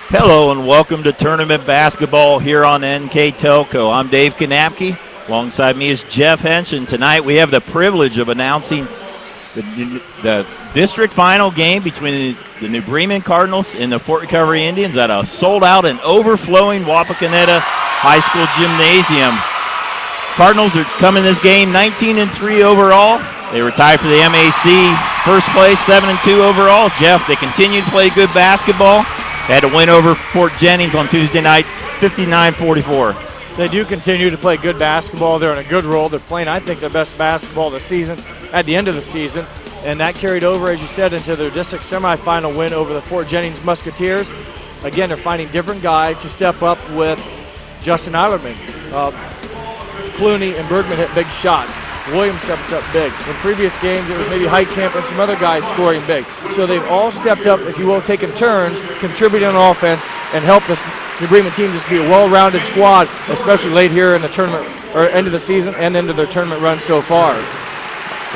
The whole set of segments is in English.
Hello and welcome to tournament basketball here on NK Telco. I'm Dave Kanapke. Alongside me is Jeff Hench, and tonight we have the privilege of announcing the district final game between the New Bremen Cardinals and the Fort Recovery Indians at a sold-out and overflowing Wapakoneta High School gymnasium. Cardinals are coming this game 19-3 overall. They were tied for the MAC first place, 7-2 overall. Jeff, they continue to play good basketball. They had to win over Fort Jennings on Tuesday night, 59-44. They do continue to play good basketball. They're in a good role. They're playing, I think, the best basketball of the season at the end of the season. And that carried over, as you said, into their district semifinal win over the Fort Jennings Musketeers. Again, they're finding different guys to step up with. Justin Eilerman, Clooney and Bergman hit big shots. Williams steps up big. In previous games, it was maybe Heitkamp and some other guys scoring big. So they've all stepped up, if you will, taking turns, contributing on offense, and help this New Bremen team just be a well-rounded squad, especially late here in the tournament, or end of the season and into their tournament run so far.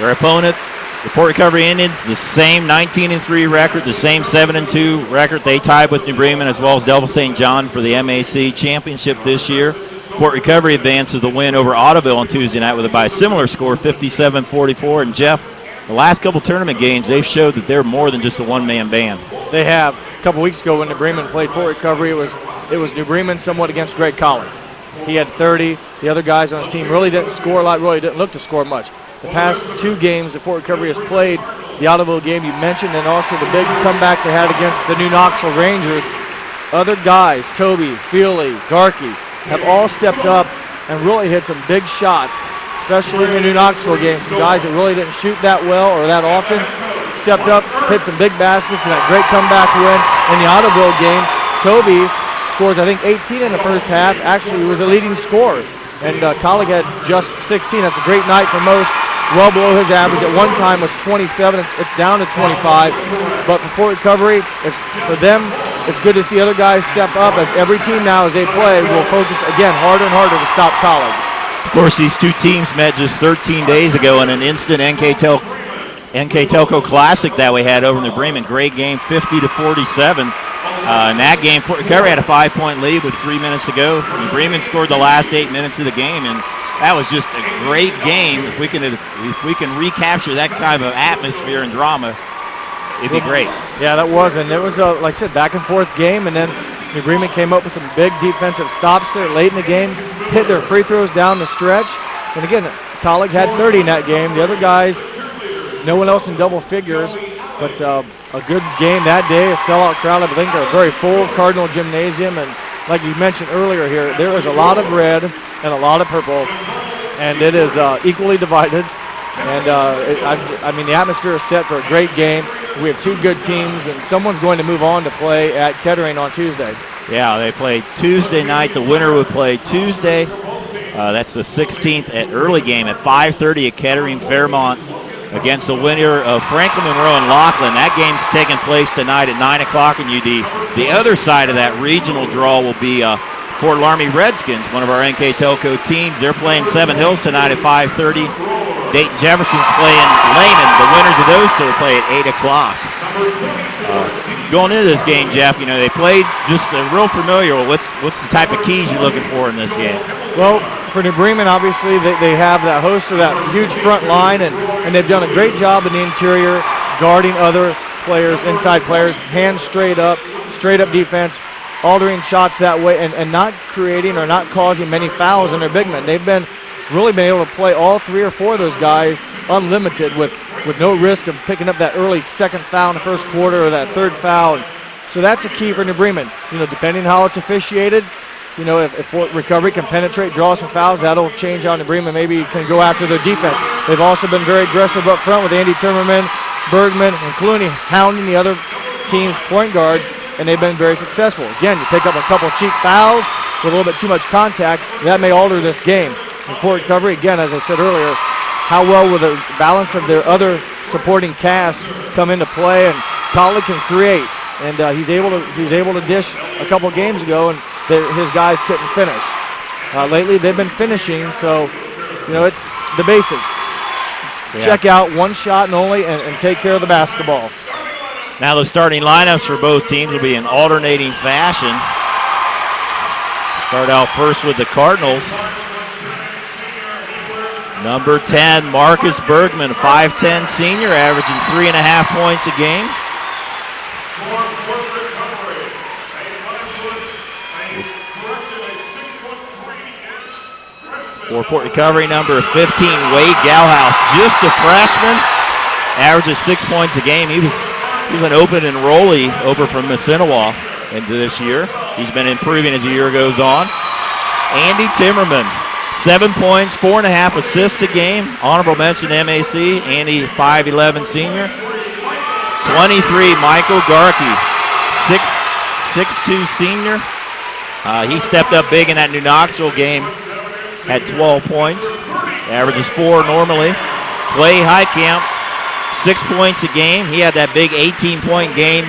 Their opponent, the Fort Recovery Indians, the same 19-3 record, the same 7-2 record. They tied with New Bremen as well as Delta St. John for the MAC championship this year. Fort Recovery advanced to the win over Ottoville on Tuesday night by a similar score, 57-44. And Jeff, the last couple tournament games, they've showed that they're more than just a one-man band. They have. A couple weeks ago when New Bremen played Fort Recovery, it was New Bremen somewhat against Greg Collin. He had 30. The other guys on his team really didn't score a lot, really didn't look to score much. The past two games that Fort Recovery has played, the Ottoville game you mentioned, and also the big comeback they had against the New Knoxville Rangers, other guys, Toby, Feely, Garkey, have all stepped up and really hit some big shots, especially in the New Knoxville game. Some guys that really didn't shoot that well or that often stepped up, hit some big baskets, and that great comeback win in the Ottoville game. Toby scores, I think, 18 in the first half. Actually, he was a leading scorer, and Colleague had just 16. That's a great night for most, well below his average. At one time was 27. It's down to 25. But for Fort Recovery, for them, it's good to see other guys step up, as every team now, as they play, will focus, again, harder and harder to stop Colleague. Of course, these two teams met just 13 days ago in an instant NK Telco Classic that we had over in the Bremen. Great game, 50-47. In that game, Fort Recovery had a 5-point lead with 3 minutes to go. And Bremen scored the last 8 minutes of the game, and that was just a great game. If we can recapture that kind of atmosphere and drama, it'd be great. Yeah, that was, and it was a, like I said, back and forth game, and then New Bremen came up with some big defensive stops there late in the game, hit their free throws down the stretch, and again, Colleague had 30 in that game. The other guys, no one else in double figures, but a good game that day, a sellout crowd. I think a very full Cardinal gymnasium, and like you mentioned earlier here, there is a lot of red and a lot of purple, and it is equally divided. And I mean, the atmosphere is set for a great game. We have two good teams, and someone's going to move on to play at Kettering on Tuesday. Yeah, they play Tuesday night. The winner would play Tuesday. That's the 16th at early game at 5:30 at Kettering Fairmont against the winner of Franklin Monroe and Laughlin. That game's taking place tonight at 9 o'clock in UD. The other side of that regional draw will be Fort Laramie Redskins, one of our NK Telco teams. They're playing Seven Hills tonight at 5:30. Dayton Jefferson's playing Lehman. The winners of those two will play at 8 o'clock. Going into this game, Jeff, you know, they played just real familiar. What's the type of keys you're looking for in this game? Well, for New Bremen, obviously, they have that host of that huge front line, and they've done a great job in the interior guarding other players, inside players, hands straight up defense, altering shots that way, and not creating or not causing many fouls in their big men. They've really been able to play all three or four of those guys unlimited with no risk of picking up that early second foul in the first quarter or that third foul. So that's the key for New Bremen. You know, depending how it's officiated, you know, if Fort Recovery can penetrate, draw some fouls, that'll change how New Bremen maybe can go after their defense. They've also been very aggressive up front with Andy Timmerman, Bergman, and Clooney hounding the other team's point guards, and they've been very successful. Again, you pick up a couple cheap fouls with a little bit too much contact, that may alter this game. And Fort Recovery, again, as I said earlier, how well will the balance of their other supporting cast come into play, and Colleague can create, and he was able to dish a couple games ago, and his guys couldn't finish. Lately, they've been finishing, so you know it's the basics. Yeah. Check out one shot and only, and take care of the basketball. Now the starting lineups for both teams will be in alternating fashion. Start out first with the Cardinals. Number 10, Marcus Bergman, 5'10 senior, averaging 3.5 points a game. For Fort Recovery, number 15, Wade Galhouse, just a freshman, averages 6 points a game. He's an open enrollee over from Mississinewa into this year. He's been improving as the year goes on. Andy Timmerman, 7 points, 4.5 assists a game. Honorable mention MAC, Andy 5'11 senior. 23, Michael Garkey, 6'2 senior. He stepped up big in that New Knoxville game, had 12 points, averages 4 normally. Clay Highcamp, 6 points a game. He had that big 18-point game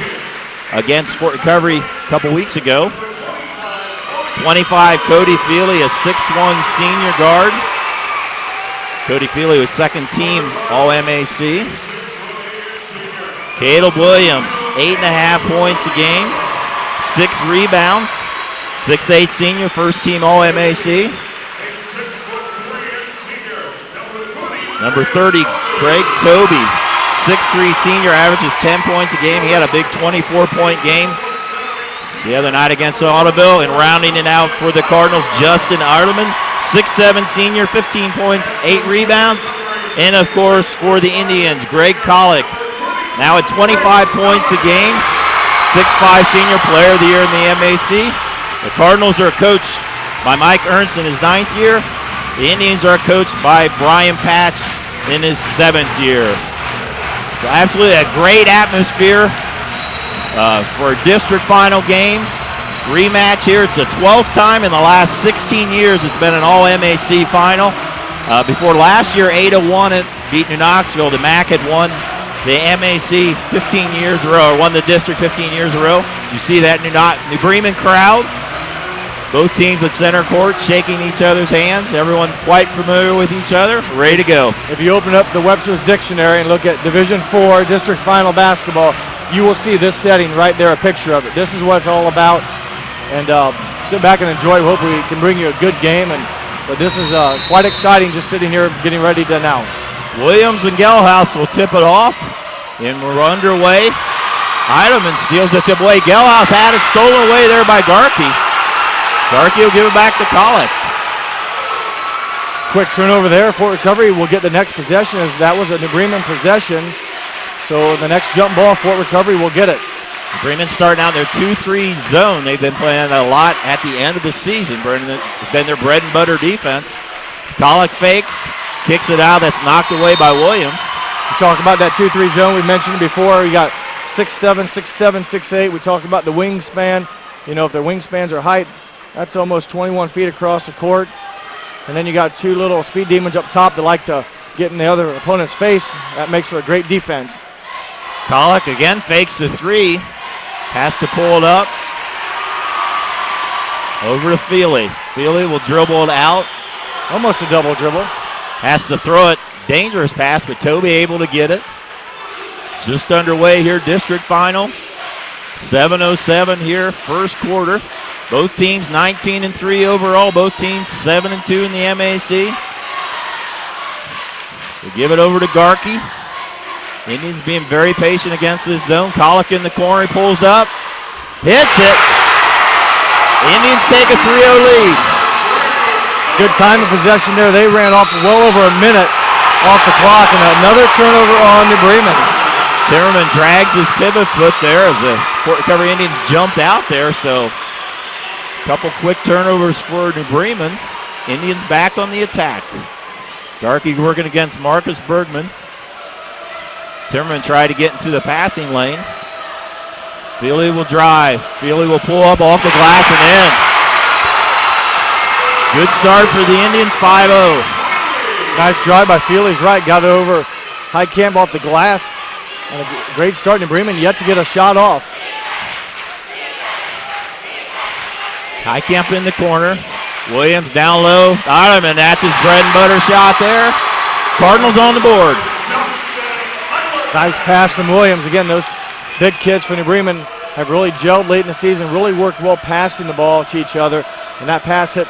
against Fort Recovery a couple weeks ago. 25, Cody Feely, a 6'1 senior guard. Cody Feely was second team All-MAC. Caleb Williams, 8.5 points a game, 6 rebounds. 6'8 senior, first team All-MAC. Number 30, Craig Toby, 6'3 senior, averages 10 points a game. He had a big 24-point game the other night against Audubon. And rounding it out for the Cardinals, Justin Arleman, 6'7 senior, 15 points, 8 rebounds. And of course, for the Indians, Greg Kollick, now at 25 points a game, 6'5 senior, player of the year in the MAC. The Cardinals are coached by Mike Ernst in his 9th year. The Indians are coached by Brian Patch in his 7th year. So absolutely a great atmosphere for a district final game. Rematch here. It's the 12th time in the last 16 years it's been an All-MAC final. Before last year, Ada won it, beat New Knoxville. The MAC had won the MAC 15 years in a row, or won the district 15 years in a row. You see that New Bremen crowd. Both teams at center court shaking each other's hands. Everyone quite familiar with each other, ready to go. If you open up the Webster's Dictionary and look at Division IV District Final Basketball, you will see this setting right there, a picture of it. This is what it's all about. And sit back and enjoy. We hope we can bring you a good game. But this is quite exciting just sitting here getting ready to announce. Williams and Gelhaus will tip it off. And we're underway. Heidemann steals the tip away. Gelhaus had it stolen away there by Garkey. Garkey will give it back to Kollick. Quick turnover there. Fort Recovery will get the next possession, as that was a New Bremen possession. So the next jump ball, Fort Recovery will get it. Bremen starting out their 2-3 zone. They've been playing a lot at the end of the season. It's been their bread and butter defense. Kollick fakes, kicks it out. That's knocked away by Williams. We talked about that 2-3 zone. We mentioned it before. We got 6'7", 6'7", 6'8". We talked about the wingspan. You know, if their wingspans are height, that's almost 21 feet across the court. And then you got two little speed demons up top that like to get in the other opponent's face. That makes for a great defense. Kollick again fakes the 3. Has to pull it up. Over to Feely. Feely will dribble it out. Almost a double dribble. Has to throw it. Dangerous pass, but Toby able to get it. Just underway here, district final. 7:07 here, first quarter. Both teams 19-3 overall. Both teams 7-2 in the MAC. They give it over to Garkey. Indians being very patient against this zone. Kollick in the corner, he pulls up, hits it. Indians take a 3-0 lead. Good time of possession there. They ran off well over a minute off the clock, and another turnover on New Bremen. Timmerman drags his pivot foot there as the Fort Recovery Indians jumped out there, so a couple quick turnovers for New Bremen. Indians back on the attack. Garkey working against Marcus Bergman. Timmerman tried to get into the passing lane. Feely will drive. Feely will pull up off the glass and in. Good start for the Indians, 5-0. Nice drive by Feely's right. Got it over Highcamp off the glass. And a great start in Bremen, yet to get a shot off. Highcamp in the corner. Williams down low. Ottoman, that's his bread and butter shot there. Cardinals on the board. Nice pass from Williams. Again, those big kids for New Bremen have really gelled late in the season, really worked well passing the ball to each other. And that pass hit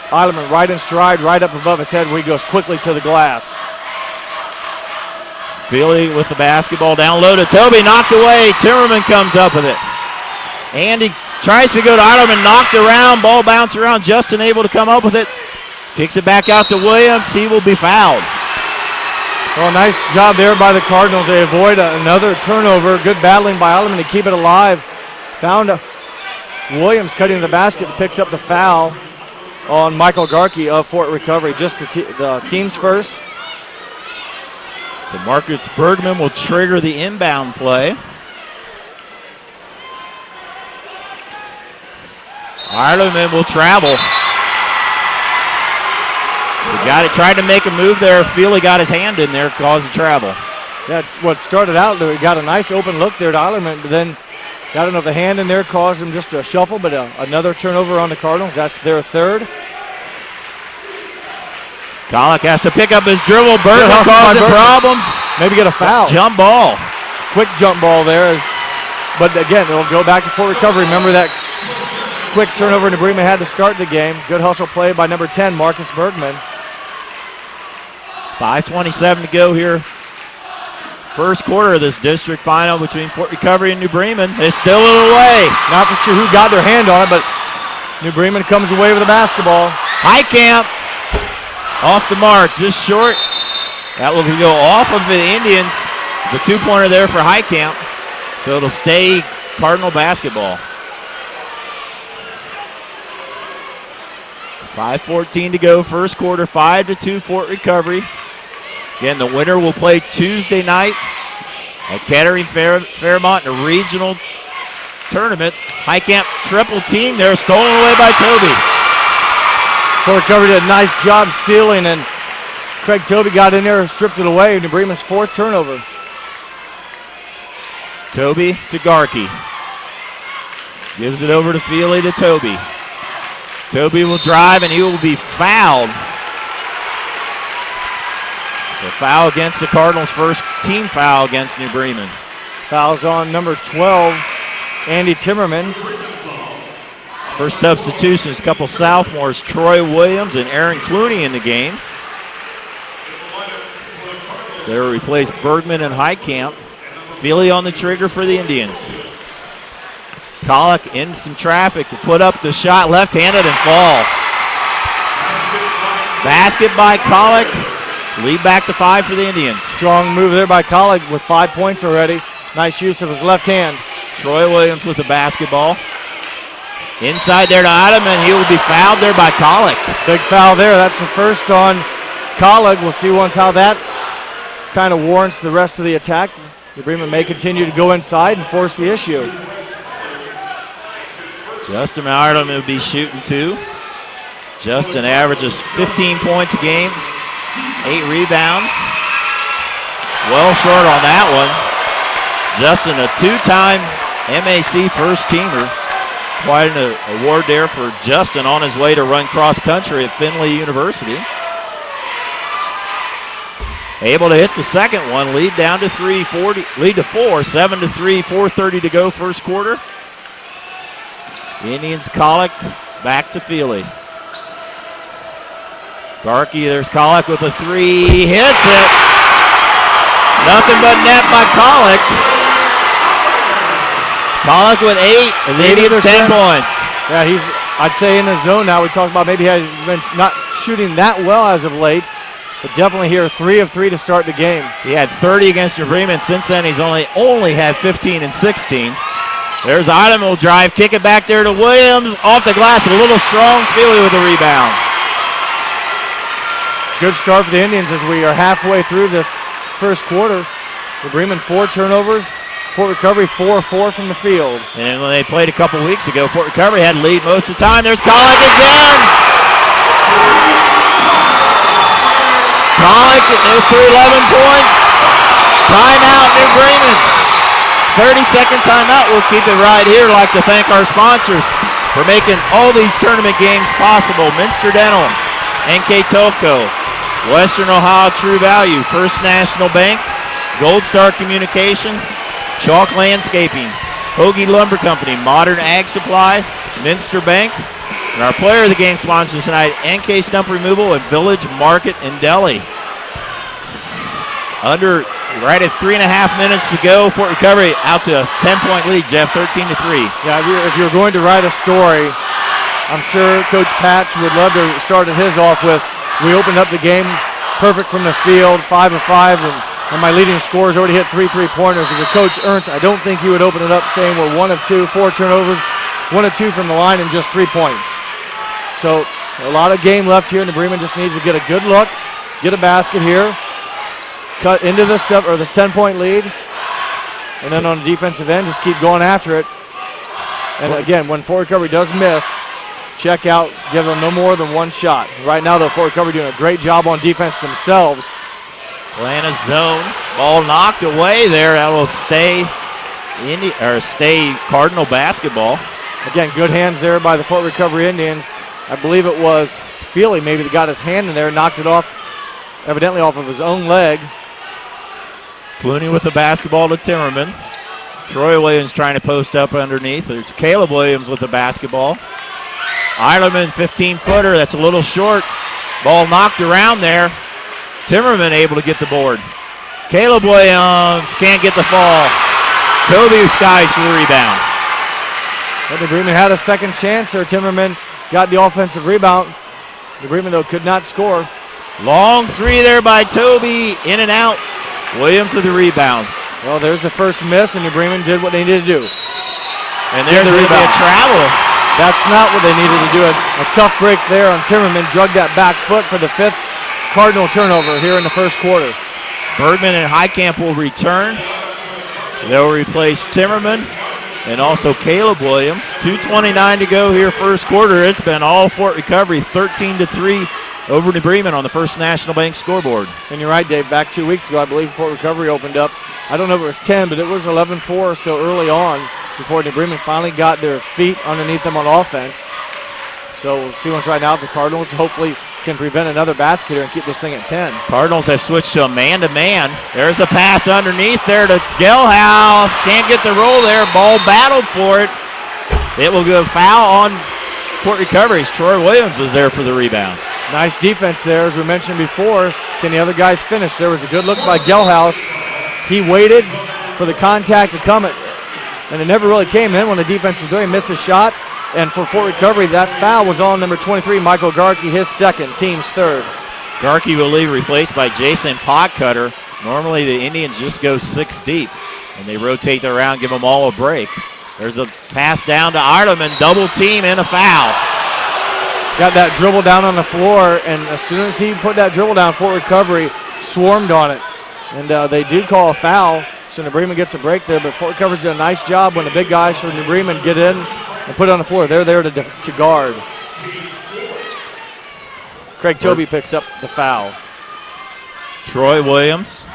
Eilerman right in stride, right up above his head where he goes quickly to the glass. Feely with the basketball down low to Toby, knocked away. Timmerman comes up with it. Andy tries to go to Eilerman, knocked around, ball bounced around. Justin able to come up with it. Kicks it back out to Williams. He will be fouled. Well, nice job there by the Cardinals. They avoid another turnover. Good battling by Eilerman to keep it alive. Found Williams cutting the basket, picks up the foul on Michael Garkey of Fort Recovery. Just the team's first. So Marcus Bergman will trigger the inbound play. Eilerman will travel. So got it, tried to make a move there. Feely got his hand in there, caused the travel. Yeah, what started out, he got a nice open look there to Eilerman, but then got another hand in there, caused him just a shuffle, but another turnover on the Cardinals. That's their third. Kollick has to pick up his dribble. Bergman causing problems. Maybe get a foul. Jump ball. Quick jump ball there. But again, it'll go back to Fort Recovery. Remember that quick turnover New Bremen had to start the game. Good hustle play by number 10, Marcus Bergman. 5:27 to go here. First quarter of this district final between Fort Recovery and New Bremen. It's still a little away. Not for sure who got their hand on it, but New Bremen comes away with the basketball. Highcamp off the mark, just short. That will go off of the Indians. There's a two-pointer there for Highcamp, so it'll stay Cardinal basketball. 5:14 to go, first quarter, 5-2 Fort Recovery. Again, the winner will play Tuesday night at Kettering Fairmont in a regional tournament. Highcamp triple team there, stolen away by Toby. Fort Recovery did a nice job sealing, and Craig Toby got in there and stripped it away. New Bremen's fourth turnover. Toby to Garkey. Gives it over to Feely to Toby. Toby will drive, and he will be fouled. So foul against the Cardinals, first team foul against New Bremen. Fouls on number 12, Andy Timmerman. First substitutions, a couple sophomores, Troy Williams and Aaron Clooney in the game. So they replace Bergman and Highcamp. Feely on the trigger for the Indians. Kollick in some traffic to put up the shot, left-handed and fall. Basket by Kollick. Lead back to 5 for the Indians. Strong move there by Kollick with 5 points already. Nice use of his left hand. Troy Williams with the basketball. Inside there to Eilerman. He will be fouled there by Kollick. Big foul there. That's the first on Kollick. We'll see once how that kind of warrants the rest of the attack. The Bremen may continue to go inside and force the issue. Justin Eilerman will be shooting 2. Justin averages 15 points a game. 8 rebounds. Well short on that one. Justin, a 2-time MAC first teamer. Quite an award there for Justin on his way to run cross country at Findlay University. Able to hit the second one, lead down to 3, lead to 4, 7-3, 4:30 to go first quarter. The Indians Kollick back to Feely. Garkey, there's Kollick with a 3, hits it. Nothing but net by Kollick. Kollick with 8, and the Indians 10 points. Yeah, he's, I'd say, in the zone now. We talked about maybe he has been not shooting that well as of late, but definitely here 3 of 3 to start the game. He had 30 against New Bremen. Since then, he's only had 15 and 16. There's Eilerman will drive, kick it back there to Williams. Off the glass, a little strong. Feely with the rebound. Good start for the Indians as we are halfway through this first quarter. The Bremen 4 turnovers. Fort Recovery 4-4 from the field. And when they played a couple weeks ago, Fort Recovery had a lead most of the time. There's Kollick again. Kollick for 11 points. Timeout, New Bremen. 30-second timeout. We'll keep it right here. I'd like to thank our sponsors for making all these tournament games possible. Minster Dental, NK Telco, Western Ohio True Value, First National Bank, Gold Star Communication, Chalk Landscaping, Hoagie Lumber Company, Modern Ag Supply, Minster Bank. And our player of the game sponsors tonight, NK Stump Removal and Village Market and Deli. Right at 3.5 minutes to go. Fort Recovery out to a 10-point lead, Jeff, 13-3. Yeah, if you're going to write a story, I'm sure Coach Patch would love to start his off with, we opened up the game perfect from the field, 5 of 5, and my leading scorers already hit 3 3-pointers. If you're Coach Ernst, I don't think he would open it up saying we're 1 of 2, 4 turnovers, 1 of 2 from the line, and just 3 points. So a lot of game left here, and Bremen just needs to get a good look, get a basket here, cut into this 10-point lead, and then on the defensive end, just keep going after it. And again, when Fort Recovery does miss, check out, give them no more than 1 shot. Right now, though, Fort Recovery doing a great job on defense themselves. Atlanta zone, ball knocked away there. That will stay Cardinal basketball. Again, good hands there by the Fort Recovery Indians. I believe it was Feely maybe that got his hand in there, knocked it off, evidently off of his own leg. Clooney with the basketball to Timmerman. Troy Williams trying to post up underneath. There's Caleb Williams with the basketball. Eilerman, 15-footer, that's a little short. Ball knocked around there. Timmerman able to get the board. Caleb Williams can't get the fall. Toby Skies for the rebound. But Bremen had a second chance there. Timmerman got the offensive rebound. Bremen, though, could not score. Long 3 there by Toby, in and out. Williams with the rebound. Well, there's the first miss, and Bremen did what they needed to do. And there's the rebound. A travel. That's not what they needed to do. A tough break there on Timmerman. Drug that back foot for the 5th Cardinal turnover here in the first quarter. Bergman and Highcamp will return. They'll replace Timmerman and also Caleb Williams. 2:29 to go here first quarter. It's been all Fort Recovery, 13-3 over New Bremen on the First National Bank scoreboard. And you're right, Dave. Back 2 weeks ago, I believe Fort Recovery opened up. I don't know if it was 10, but it was 11-4 or so early on before New Bremen finally got their feet underneath them on offense. So we'll see once right now if the Cardinals hopefully can prevent another basket here and keep this thing at 10. Cardinals have switched to a man-to-man. There's a pass underneath there to Gelhaus. Can't get the roll there. Ball battled for it. It will go foul on Fort Recovery's. Troy Williams is there for the rebound. Nice defense there, as we mentioned before. Can the other guys finish? There was a good look by Gelhaus. He waited for the contact to come, and it never really came. Then when the defense was doing, missed a shot. And for Fort Recovery, that foul was on number 23, Michael Garkey, his second, team's third. Garkey will leave, replaced by Jason Potcutter. Normally the Indians just go 6 deep, and they rotate their round, give them all a break. There's a pass down to Eilerman, double team and a foul. Got that dribble down on the floor, and as soon as he put that dribble down, Fort Recovery swarmed on it. And they did call a foul, so New Bremen gets a break there, but Fort Recovery's done a nice job when the big guys from New Bremen get in and put it on the floor. They're there to guard. Craig Toby picks up the foul. Troy Williams.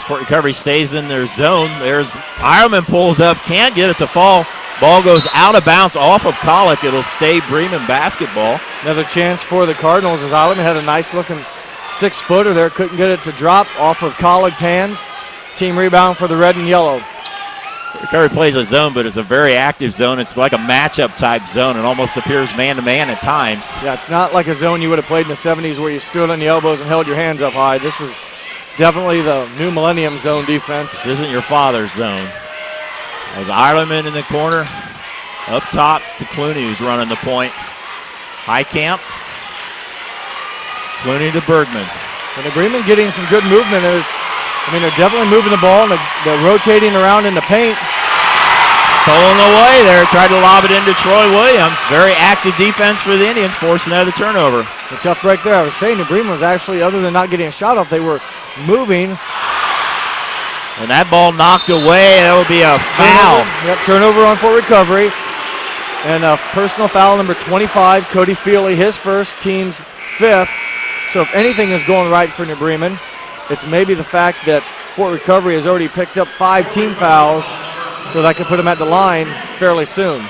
Fort Recovery stays in their zone. There's Ironman pulls up, can't get it to fall. Ball goes out of bounds off of Colic. It'll stay Bremen basketball. Another chance for the Cardinals as Eilerman had a nice looking 6-footer there. Couldn't get it to drop off of Colic's hands. Team rebound for the red and yellow. Recovery plays a zone, but it's a very active zone. It's like a matchup type zone. It almost appears man-to-man at times. Yeah, it's not like a zone you would have played in the 70s where you stood on the elbows and held your hands up high. This is definitely the new millennium zone defense. This isn't your father's zone. As Eilerman in the corner, up top to Clooney, who's running the point. Highcamp. Clooney to Bergman. So the Bremen getting some good movement. They're definitely moving the ball, and they're rotating around in the paint. Stolen away there, tried to lob it into Troy Williams. Very active defense for the Indians, forcing another turnover. A tough break there. I was saying New Bremen was actually, other than not getting a shot off, they were moving. And that ball knocked away. That would be a foul. Turnover on Fort Recovery. And a personal foul, number 25, Cody Feely, his first, team's 5th. So if anything is going right for New Bremen, it's maybe the fact that Fort Recovery has already picked up 5 team fouls, so that could put them at the line fairly soon.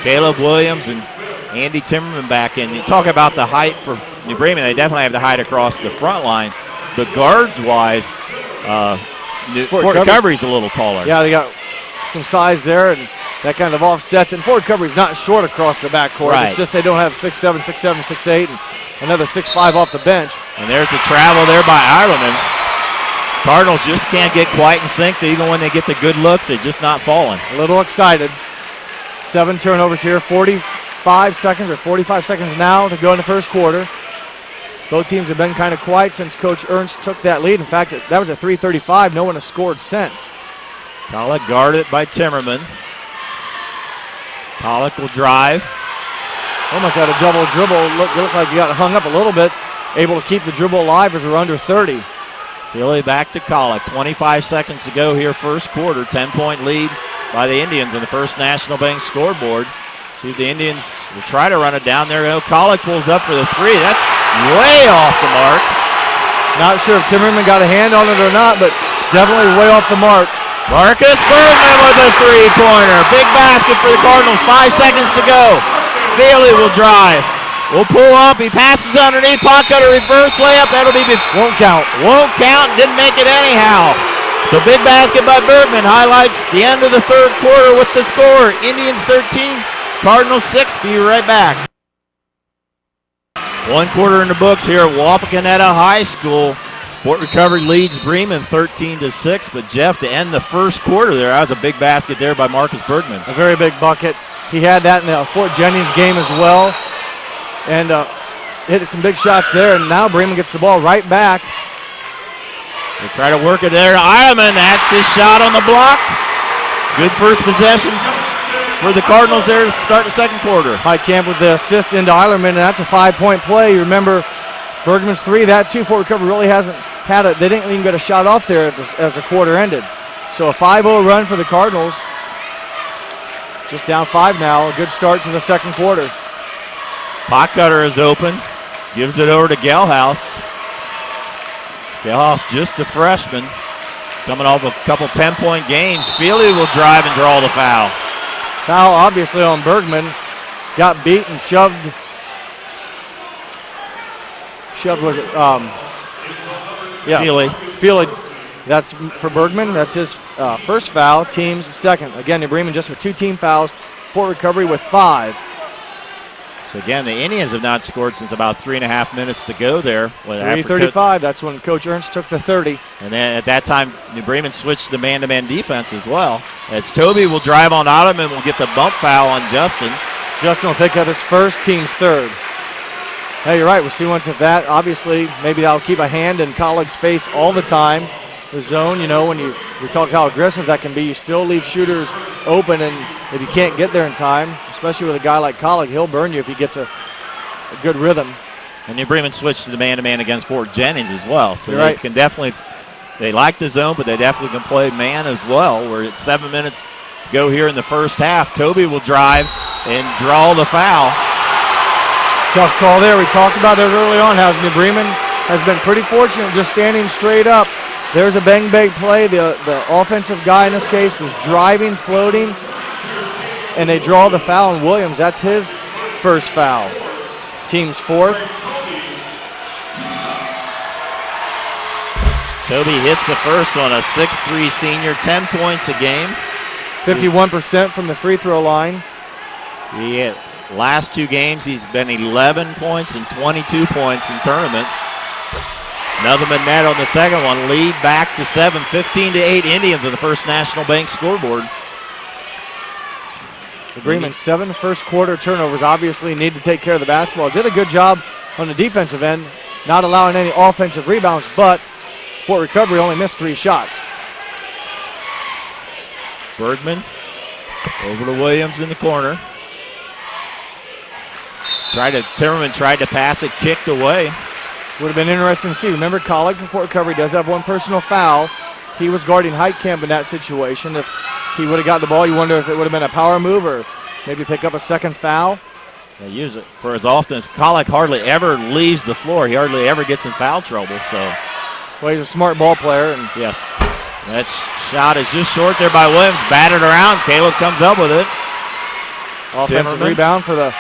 Caleb Williams and Andy Timmerman back in. You talk about the height for New Bremen. They definitely have the height across the front line. But guards-wise, Fort Recovery's a little taller. Yeah, they got some size there, and that kind of offsets. And forward recovery is not short across the backcourt. Right. It's just they don't have 6'7", 6'7", 6'8", and another 6'5" off the bench. And there's a travel there by Ireland. Cardinals just can't get quite in sync. Even when they get the good looks, they're just not falling. A little excited. 7 turnovers here, 45 seconds or 45 seconds now to go in the first quarter. Both teams have been kind of quiet since Coach Ernst took that lead. In fact, that was at 3:35. No one has scored since. Pollock guarded by Timmerman. Pollock will drive. Almost had a double dribble. Looked like he got hung up a little bit. Able to keep the dribble alive as we're under 30. Philly back to Pollock. 25 seconds to go here, first quarter. 10-point lead by the Indians on the First National Bank scoreboard. See if the Indians will try to run it down there. Pollock pulls up for the three. That's way off the mark. Not sure if Timmerman got a hand on it or not, but definitely way off the mark. Marcus Bergman with a three-pointer. Big basket for the Cardinals. 5 seconds to go. Feely will drive. Will pull up. He passes underneath. Pocket a reverse layup. That'll be Won't count. Won't count. Didn't make it anyhow. So big basket by Bergman highlights the end of the third quarter with the score. Indians 13, Cardinals 6. Be right back. 1 quarter in the books here at Wapakoneta High School. Fort Recovery leads Bremen 13-6, but Jeff, to end the first quarter there, that was a big basket there by Marcus Bergman. A very big bucket. He had that in the Fort Jennings game as well, and hit some big shots there, and now Bremen gets the ball right back. They try to work it there to Eileman. That's his shot on the block. Good first possession for the Cardinals there to start the second quarter. Heitkamp with the assist into Eilerman, and that's a 5-point play. You remember Bergman's three, that too. Fort Recovery really hasn't had it. They didn't even get a shot off there as the quarter ended. So a 5-0 run for the Cardinals. Just down 5 now. A good start to the second quarter. Potcutter is open. Gives it over to Gelhaus. Gelhaus just a freshman. Coming off a couple 10-point games. Feely will drive and draw the foul. Foul obviously on Bergman. Got beat and shoved. Was it? Yeah. Feely. That's for Bergman. That's his first foul. Team's second. Again, New Bremen just with 2 team fouls. Fort Recovery with 5. So again, the Indians have not scored since about 3.5 minutes to go there. 3:35. That's when Coach Ernst took the 30. And then at that time, New Bremen switched to man-to-man defense as well. As Toby will drive on Ottoman, will get the bump foul on Justin. Justin will pick up his first, team's third. Hey, you're right. We'll see once if that, obviously, maybe that'll keep a hand in Colleague's face all the time. The zone, you know, when you talk how aggressive that can be, you still leave shooters open, and if you can't get there in time, especially with a guy like Colleague, he'll burn you if he gets a good rhythm. And New Bremen switched to the man-to-man against Fort Jennings as well. So you're they right. can definitely, they like the zone, but they definitely can play man as well. We're at 7 minutes to go here in the first half. Toby will drive and draw the foul. Tough call there. We talked about it early on how New Bremen has been pretty fortunate just standing straight up. There's a bang-bang play. The offensive guy in this case was driving, floating, and they draw the foul on Williams. That's his first foul. Team's fourth. Toby hits the first one, a 6'3" senior, 10 points a game. 51% from the free throw line. The last 2 games, he's been 11 points and 22 points in tournament. Another net on the second one. Lead back to 7, 15-8 Indians on the First National Bank scoreboard. The Bremen 7 first quarter turnovers. Obviously need to take care of the basketball. Did a good job on the defensive end, not allowing any offensive rebounds, but Fort Recovery only missed 3 shots. Bergman over to Williams in the corner. Timmerman tried to pass it, kicked away. Would have been interesting to see. Remember, Colleague from Fort Recovery does have 1 personal foul. He was guarding Heitkamp in that situation. If he would have got the ball, you wonder if it would have been a power move or maybe pick up a second foul. They use it for as often as Colleague hardly ever leaves the floor. He hardly ever gets in foul trouble. So, well, he's a smart ball player. And yes, that shot is just short there by Williams. Batted around. Caleb comes up with it. Offensive Timmerman. rebound for the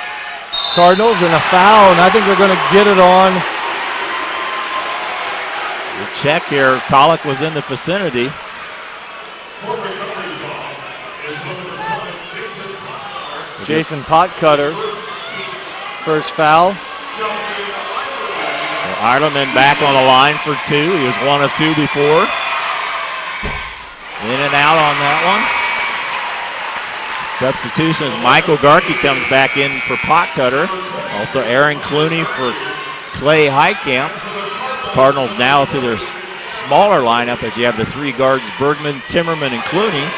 Cardinals and a foul, and I think they're going to get it on. We'll check here. Colleague was in the vicinity. Jason Potcutter, first foul. So Eilerman back on the line for 2. He was 1 of 2 before. In and out on that one. Substitution as Michael Garkey comes back in for Potcutter. Also Aaron Clooney for Clay Heitkamp. The Cardinals now to their smaller lineup as you have the 3 guards, Bergman, Timmerman, and Clooney.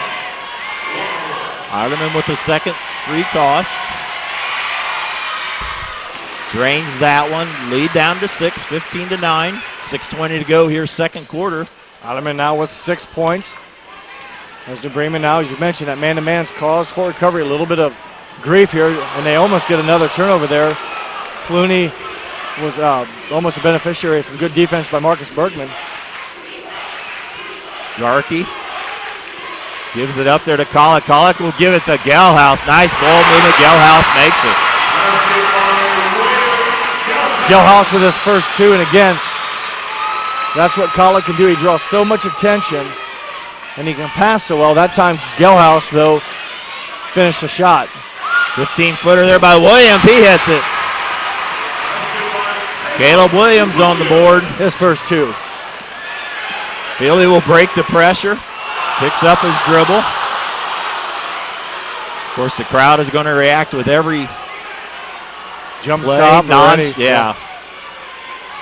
Eilerman with the second free toss. Drains that one. Lead down to 6, 15-9. 6:20 to go here, second quarter. Eilerman now with 6 points. As New Bremen now, as you mentioned, that man-to-man's cause for recovery. A little bit of grief here, and they almost get another turnover there. Clooney was almost a beneficiary of some good defense by Marcus Bergman. Garkey gives it up there to Kolek. Kolek will give it to Gelhaus. Nice ball movement. Gelhaus makes it. Gelhaus with his first 2, and again, that's what Kolek can do. He draws so much attention, and he can pass so well. That time, Gelhaus, though, finished the shot. 15-footer there by Williams. He hits it. Caleb Williams on the board. His first 2. Feely will break the pressure. Picks up his dribble. Of course, the crowd is going to react with every jump play, stop.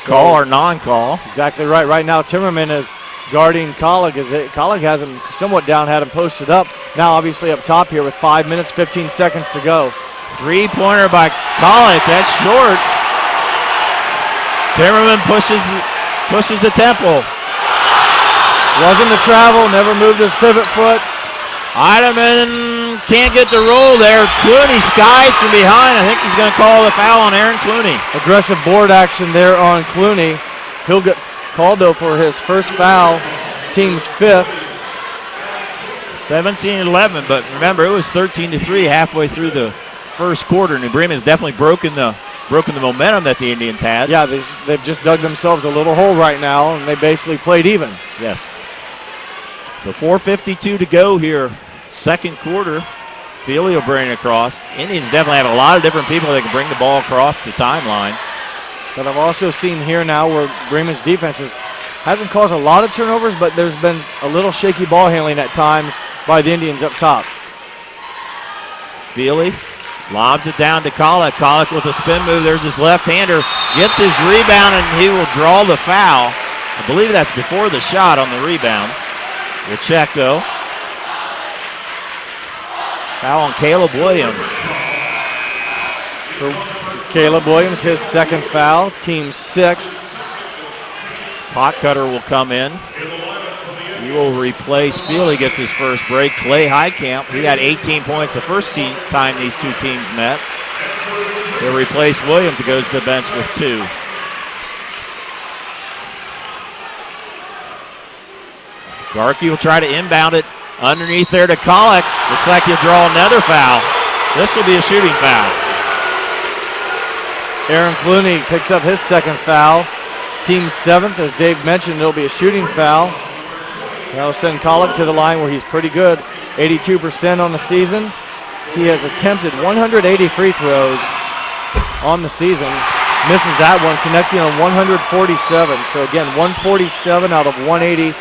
Call or non-call. Exactly right. Right now, Timmerman is guarding Kolek. Kolek has him somewhat down, had him posted up. Now, obviously, up top here with 5 minutes, 15 seconds to go. 3-pointer by Kolek. That's short. Timmerman pushes the tempo. Wasn't the travel, never moved his pivot foot. Eilerman can't get the roll there. Clooney skies from behind. I think he's going to call the foul on Aaron Clooney. Aggressive board action there on Clooney. He'll get called, though, for his first foul, team's 5th. 17-11, but remember, it was 13-3 halfway through the first quarter. New Bremen's definitely broken the momentum that the Indians had. Yeah, they've just dug themselves a little hole right now, and they basically played even. Yes. So 4:52 to go here, second quarter. Feely will bring it across. Indians definitely have a lot of different people that can bring the ball across the timeline. But I've also seen here now where Bremen's defense hasn't caused a lot of turnovers, but there's been a little shaky ball handling at times by the Indians up top. Feely lobs it down to Kolek. Kolek with a spin move. There's his left-hander. Gets his rebound, and he will draw the foul. I believe that's before the shot on the rebound. We'll check, though. Foul on Caleb Williams. For Caleb Williams, his second foul, team 6th. Potcutter will come in. He will replace Feely, gets his first break. Clay Heitkamp, he had 18 points the first time these two teams met. He'll replace Williams, who goes to the bench with 2. Garkey will try to inbound it underneath there to Kolek. Looks like he'll draw another foul. This will be a shooting foul. Aaron Clooney picks up his second foul. Team 7th, as Dave mentioned, it'll be a shooting foul. That'll send Kolek to the line where he's pretty good. 82% on the season. He has attempted 180 free throws on the season. Misses that one, connecting on 147. So again, 147 out of 180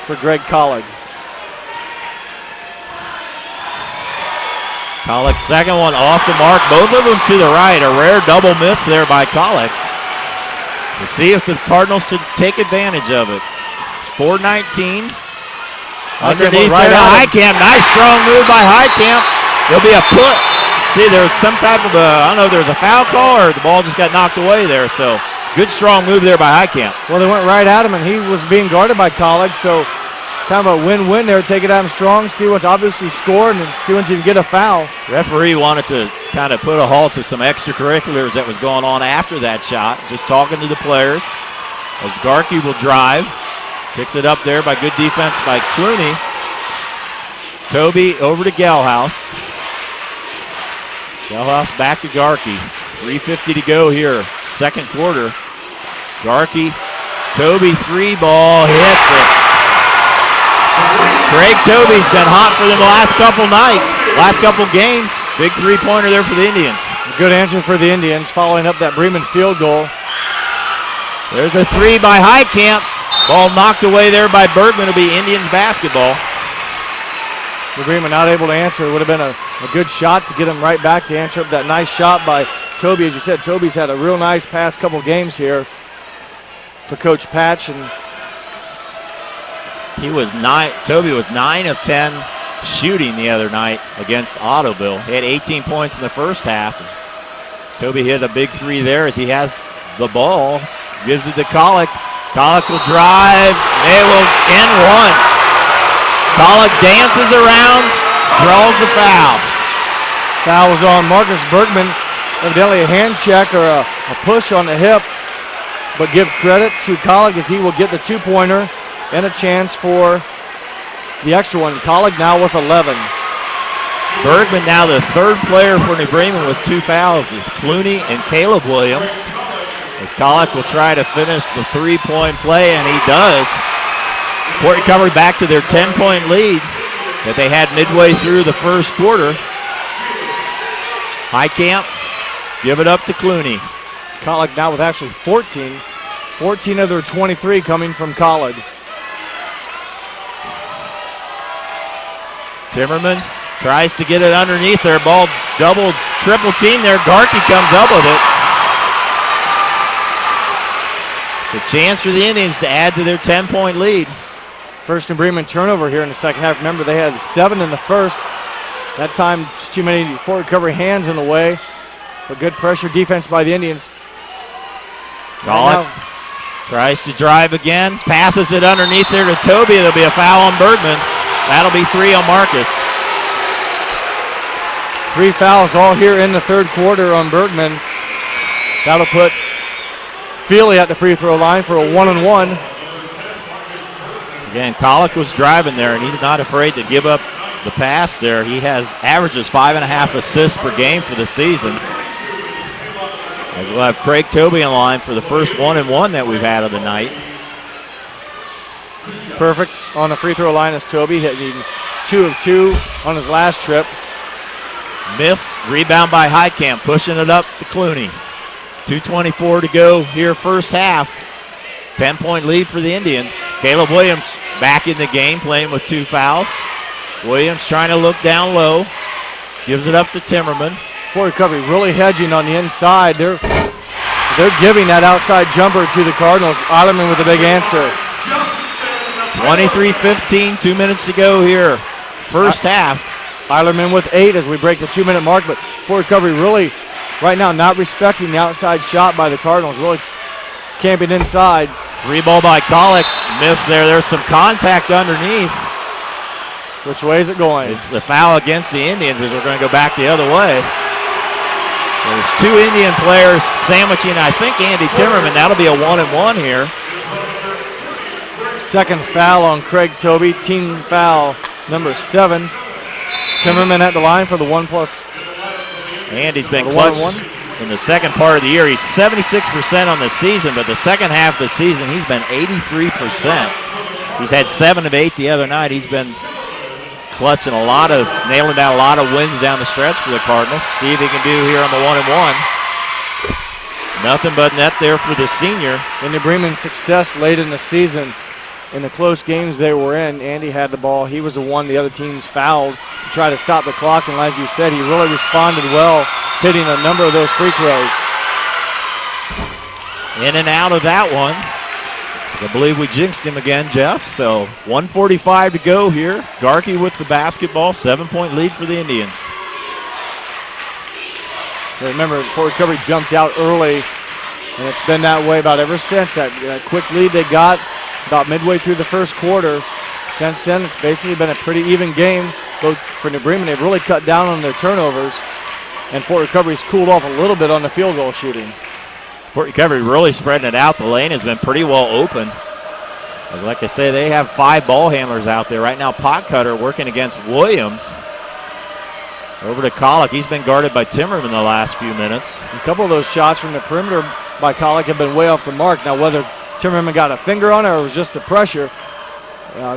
for Greg Kolek. Kolek's second one off the mark. Both of them to the right. A rare double miss there by Kolek. To see if the Cardinals should take advantage of it. It's 4:19. Underneath right there, Heitkamp. Nice strong move by Heitkamp. There'll be a put. See, there's some type of I don't know if there's a foul call or the ball just got knocked away there. So good strong move there by Heitkamp. Well, they went right at him, and he was being guarded by Kolek, so kind of a win-win there. Take it at him strong, see what's obviously scored, and see once you can get a foul. Referee wanted to kind of put a halt to some extracurriculars that was going on after that shot. Just talking to the players. As Garkey will drive. Picks it up there by good defense by Clooney. Toby over to Gelhaus. Gelhaus back to Garkey. 3:50 to go here, second quarter. Garkey, Toby, 3-ball, hits it. Craig Toby's been hot for them the last couple nights, last couple games. Big three-pointer there for the Indians. A good answer for the Indians, following up that Bremen field goal. There's a three by Heitkamp. Ball knocked away there by Bergman. It'll be Indians basketball. Bremen not able to answer. It would have been a good shot to get him right back to answer up that nice shot by Toby. As you said, Toby's had a real nice past couple games here for Coach Patch. And Toby was 9 of 10 shooting the other night against Ottoville. He had 18 points in the first half. Toby hit a big three there as he has the ball. Gives it to Kolek. Kolek will drive. They will end one. Kolek dances around, draws the foul. Foul was on Marcus Bergman. Evidently a hand check or a push on the hip. But give credit to Kolek as he will get the two-pointer and a chance for the extra one. Kolek now with 11. Bergman now the third player for New Bremen with 2 fouls. Clooney and Caleb Williams. As Kolek will try to finish the three-point play, and he does. Port Recovery back to their 10-point lead that they had midway through the first quarter. Heitkamp, give it up to Clooney. Kolek now with actually 14. 14 of their 23 coming from Kolek. Timmerman Tries to get it underneath there. Ball double, triple team there. Garkey comes up with it. It's a chance for the Indians to add to their 10-point lead. First and Bremen turnover here in the second half. Remember, they had 7 in the first. That time, just too many Fort Recovery hands in the way. But good pressure defense by the Indians. Kolek tries to drive again. Passes it underneath there to Toby. There'll be a foul on Bergman. That'll be 3 on Marcus. 3 fouls all here in the third quarter on Bergman. That'll put Feely at the free throw line for a 1-and-1. Again, Kolek was driving there, and he's not afraid to give up the pass there. He averages 5.5 assists per game for the season. As we'll have Craig Toby in line for the first 1-and-1 that we've had of the night. Perfect on the free throw line is Toby, hitting 2 of 2 on his last trip. Miss, rebound by Heitkamp, pushing it up to Clooney. 2:24 to go here first half. 10-point lead for the Indians. Caleb Williams back in the game, playing with 2 fouls. Williams trying to look down low. Gives it up to Timmerman. Fort Recovery really hedging on the inside. They're giving that outside jumper to the Cardinals. Eilerman with a big answer. 23-15, 2 minutes to go here. First half. Eilerman with 8 as we break the 2-minute mark, but Fort Recovery really, right now, not respecting the outside shot by the Cardinals, really camping inside. 3 ball by Kolek, missed there. There's some contact underneath. Which way is it going? It's a foul against the Indians as we're going to go back the other way. There's 2 Indian players sandwiching, I think, Andy Timmerman. That'll be a 1-and-1 here. Second foul on Craig Toby, team foul number 7. Timmerman at the line for the 1+. Andy's been clutch in the second part of the year. He's 76% on the season, but the second half of the season, he's been 83%. He's had 7 of 8 the other night. He's been clutching nailing down a lot of wins down the stretch for the Cardinals. See if he can do here on the 1-and-1. Nothing but net there for the senior. In the Bremen success late in the season, in the close games they were in, Andy had the ball. He was the one the other teams fouled to try to stop the clock, and as you said, he really responded well, hitting a number of those free throws. In and out of that one. I believe we jinxed him again, Jeff. So 1:45 to go here. Garkey with the basketball, 7-point lead for the Indians. Remember, Fort Recovery jumped out early, and it's been that way about ever since. That quick lead they got about midway through the first quarter. Since then, it's basically been a pretty even game. Both for New Bremen, they've really cut down on their turnovers, and Fort Recovery's cooled off a little bit on the field goal shooting. Fort Recovery really spreading it out. The lane has been pretty well open. As like I say, they have 5 ball handlers out there. Right now, Potcutter working against Williams. Over to Kolek. He's been guarded by Timmerman the last few minutes. A couple of those shots from the perimeter by Kolek have been way off the mark. Now, whether Timmerman got a finger on it or it was just the pressure,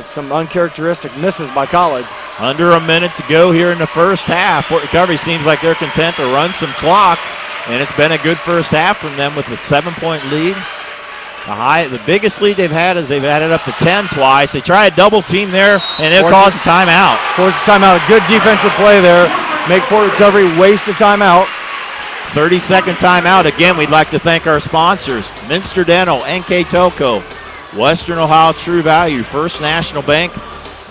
some uncharacteristic misses by Kolek. Under a minute to go here in the first half. Fort Recovery seems like they're content to run some clock, and it's been a good first half from them with a 7-point lead. The biggest lead they've had is they've had it up to 10 twice. They try a double team there, and it caused a timeout. Forced a timeout. A good defensive play there. Make Fort Recovery waste a timeout. 30-second timeout. Again, we'd like to thank our sponsors, Minster Dental, NK Telco, Western Ohio True Value, First National Bank,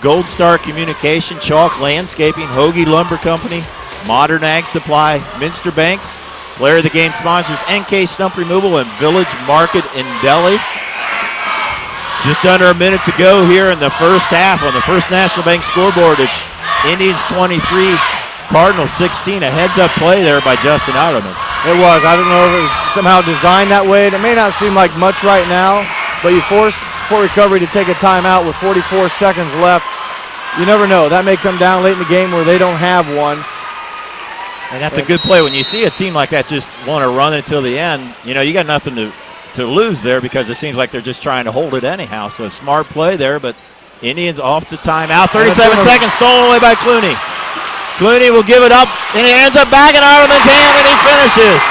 Gold Star Communication, Chalk Landscaping, Hoagie Lumber Company, Modern Ag Supply, Minster Bank. Player of the game sponsors NK Stump Removal and Village Market in Delhi. Just under a minute to go here in the first half on the First National Bank scoreboard. It's Indians 23, Cardinals 16. A heads-up play there by Justin Otterman. It was. I don't know if it was somehow designed that way. It may not seem like much right now, but you force Fort Recovery to take a timeout with 44 seconds left. You never know. That may come down late in the game where they don't have one. And that's a good play. When you see a team like that just want to run it until the end, you got nothing to lose there because it seems like they're just trying to hold it anyhow. So smart play there, but Indians off the timeout. 37 seconds stolen away by Clooney. Clooney will give it up, and it ends up back in Otterman's hand, and he finishes.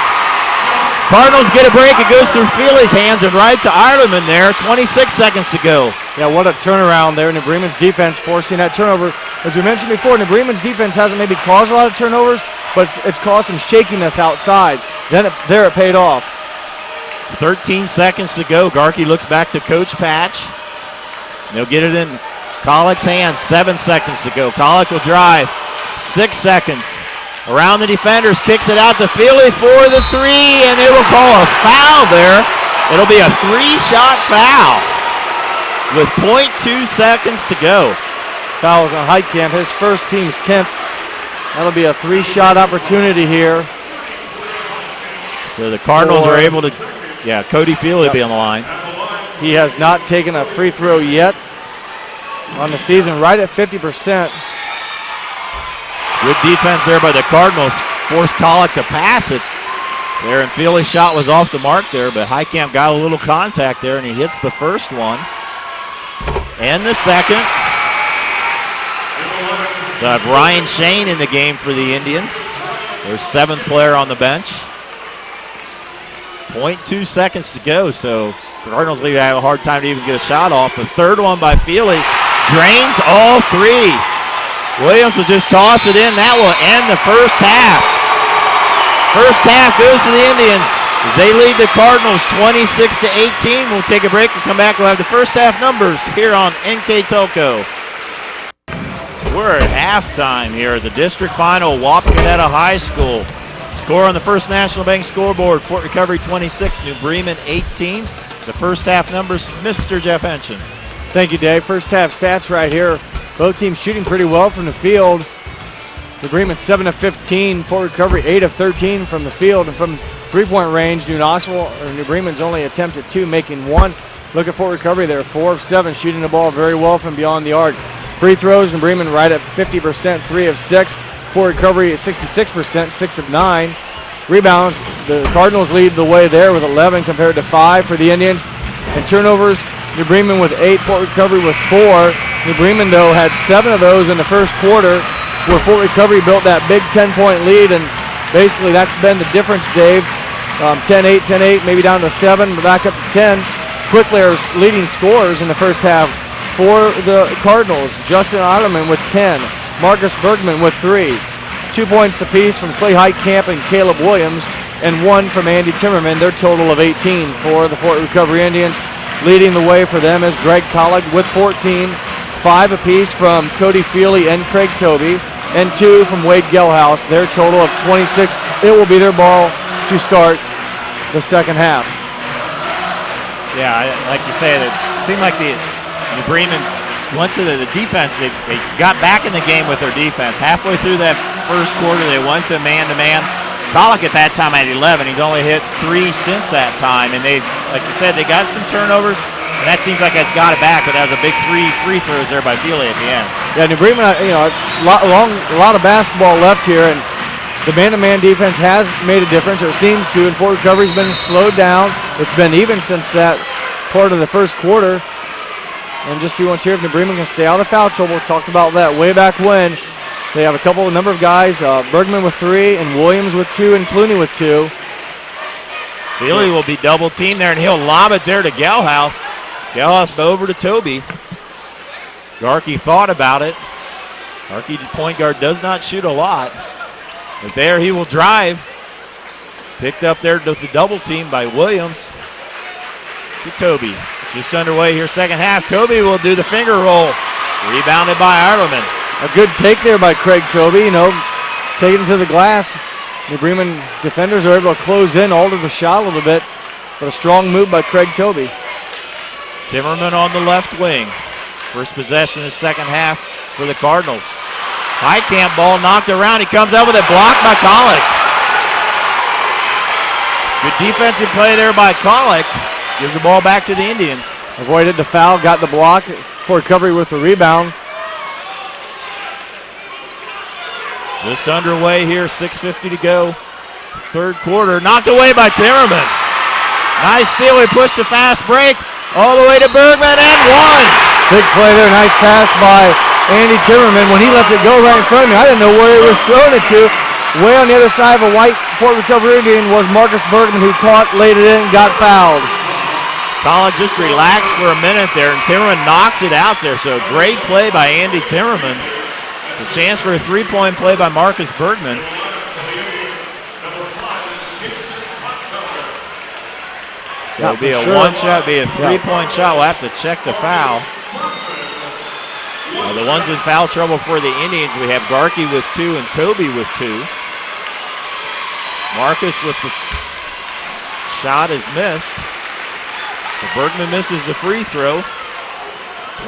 Cardinals get a break. It goes through Feely's hands and right to Otterman there. 26 seconds to go. Yeah, what a turnaround there. New Bremen's defense forcing that turnover. As we mentioned before, New Bremen's defense hasn't maybe caused a lot of turnovers, but it's caused some shakiness outside. Then it paid off. It's 13 seconds to go. Garkey looks back to Coach Patch. They'll get it in Collick's hands. 7 seconds to go. Collick will drive. 6 seconds. Around the defenders, kicks it out to Feely for the three, and they will call a foul there. It'll be a 3-shot foul with 0.2 seconds to go. Fouls on Heitkamp, his first team's 10th. That'll be a 3-shot opportunity here. So the Cardinals are able to, Cody Feely will be on the line. He has not taken a free throw yet on the season, right at 50%. Good defense there by the Cardinals. Forced Collick to pass it there, and Feely's shot was off the mark there, but Heitkamp got a little contact there, and he hits the first one and the second. So I have Ryan Shane in the game for the Indians. Their 7th player on the bench. 0.2 seconds to go, so the Cardinals league have a hard time to even get a shot off. The third one by Feely drains all three. Williams will just toss it in. That will end the first half. First half goes to the Indians as they lead the Cardinals 26-18. We'll take a break and come back. We'll have the first half numbers here on NK Telco. We're at halftime here at the district final, Wapakoneta High School. Score on the First National Bank scoreboard, Fort Recovery 26, New Bremen 18. The first half numbers, Mr. Jeff Henshin. Thank you, Dave. First half stats right here. Both teams shooting pretty well from the field. New Bremen 7 of 15, Fort Recovery 8 of 13 from the field, and from three-point range, New Bremen's only attempted 2, making 1. Look at Fort Recovery there, 4 of 7, shooting the ball very well from beyond the arc. Free throws, New Bremen right at 50%, 3 of 6. Fort Recovery at 66%, 6 of 9. Rebounds, the Cardinals lead the way there with 11 compared to 5 for the Indians. And turnovers, New Bremen with 8, Fort Recovery with 4. New Bremen, though, had 7 of those in the first quarter, where Fort Recovery built that big 10-point lead, and basically that's been the difference, Dave. 10-8, 10-8, maybe down to 7, but back up to 10. Quickly are leading scorers in the first half for the Cardinals. Justin Otterman with 10. Marcus Bergman with 3. 2 points apiece from Clay Heitkamp and Caleb Williams, and 1 from Andy Timmerman, their total of 18 for the Fort Recovery Indians. Leading the way for them is Greg Collick with 14. 5 apiece from Cody Feely and Craig Toby, and 2 from Wade Gelhaus, their total of 26. It will be their ball to start the second half. Yeah, like you say, it seemed like the New Bremen went to the defense. They got back in the game with their defense. Halfway through that first quarter, they went to man-to-man. Collick at that time had 11. He's only hit 3 since that time. And they, like you said, they got some turnovers, and that seems like it's got it back. But that was a big 3 free throws there by Feely at the end. Yeah, New Bremen, a lot of basketball left here, and the man-to-man defense has made a difference. It seems to, and Fort Recovery's been slowed down. It's been even since that part of the first quarter. and just see once here if New Bremen can stay out of the foul trouble. Talked about that way back when. They have a number of guys, Bergman with 3 and Williams with 2 and Clooney with 2. Feely will be double teamed there, and he'll lob it there to Gelhaus. Gelhaus over to Toby. Garkey thought about it. Garkey, point guard, does not shoot a lot. But there he will drive. Picked up there to the double team by Williams to Toby. Just underway here, second half. Toby will do the finger roll. Rebounded by Ireland. A good take there by Craig Toby, taking it to the glass. New Bremen defenders are able to close in, alter the shot a little bit, but a strong move by Craig Toby. Timmerman on the left wing. First possession in the second half for the Cardinals. Highcamp ball knocked around. He comes up with it, blocked by Kolek. Good defensive play there by Kolek. Gives the ball back to the Indians. Avoided the foul, got the block for recovery with the rebound. Just underway here, 6:50 to go. Third quarter, knocked away by Timmerman. Nice steal, he pushed a fast break all the way to Bergman and one. Big play there, nice pass by Andy Timmerman. When he left it go right in front of me, I didn't know where he was throwing it to. Way on the other side of a white Fort Recovery Indian was Marcus Bergman, who caught, laid it in, and got fouled. College just relaxed for a minute there, and Timmerman knocks it out there. So great play by Andy Timmerman. So chance for a three-point play by Marcus Bergman. So it'll be a one shot, be a three-point shot. We'll have to check the foul. The ones in foul trouble for the Indians, we have Garkey with 2 and Toby with 2. Marcus with the shot is missed. So Bergman misses the free throw.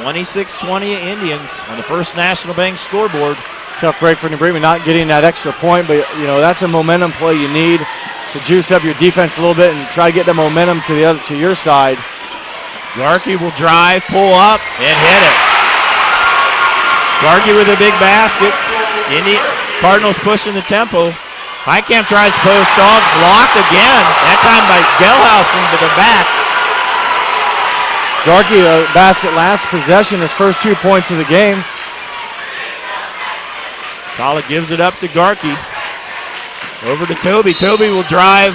26-20 Indians on the First National Bank scoreboard. Tough break for New Bremen, not getting that extra point, but that's a momentum play you need to juice up your defense a little bit and try to get the momentum to your side. Garkey will drive, pull up, and hit it. Garkey with a big basket. Cardinals pushing the tempo. Highcamp tries to post off, blocked again. That time by Gelhaus from the back. Garkey, a basket last possession, his first 2 points of the game. Collett gives it up to Garkey. Over to Toby. Toby will drive.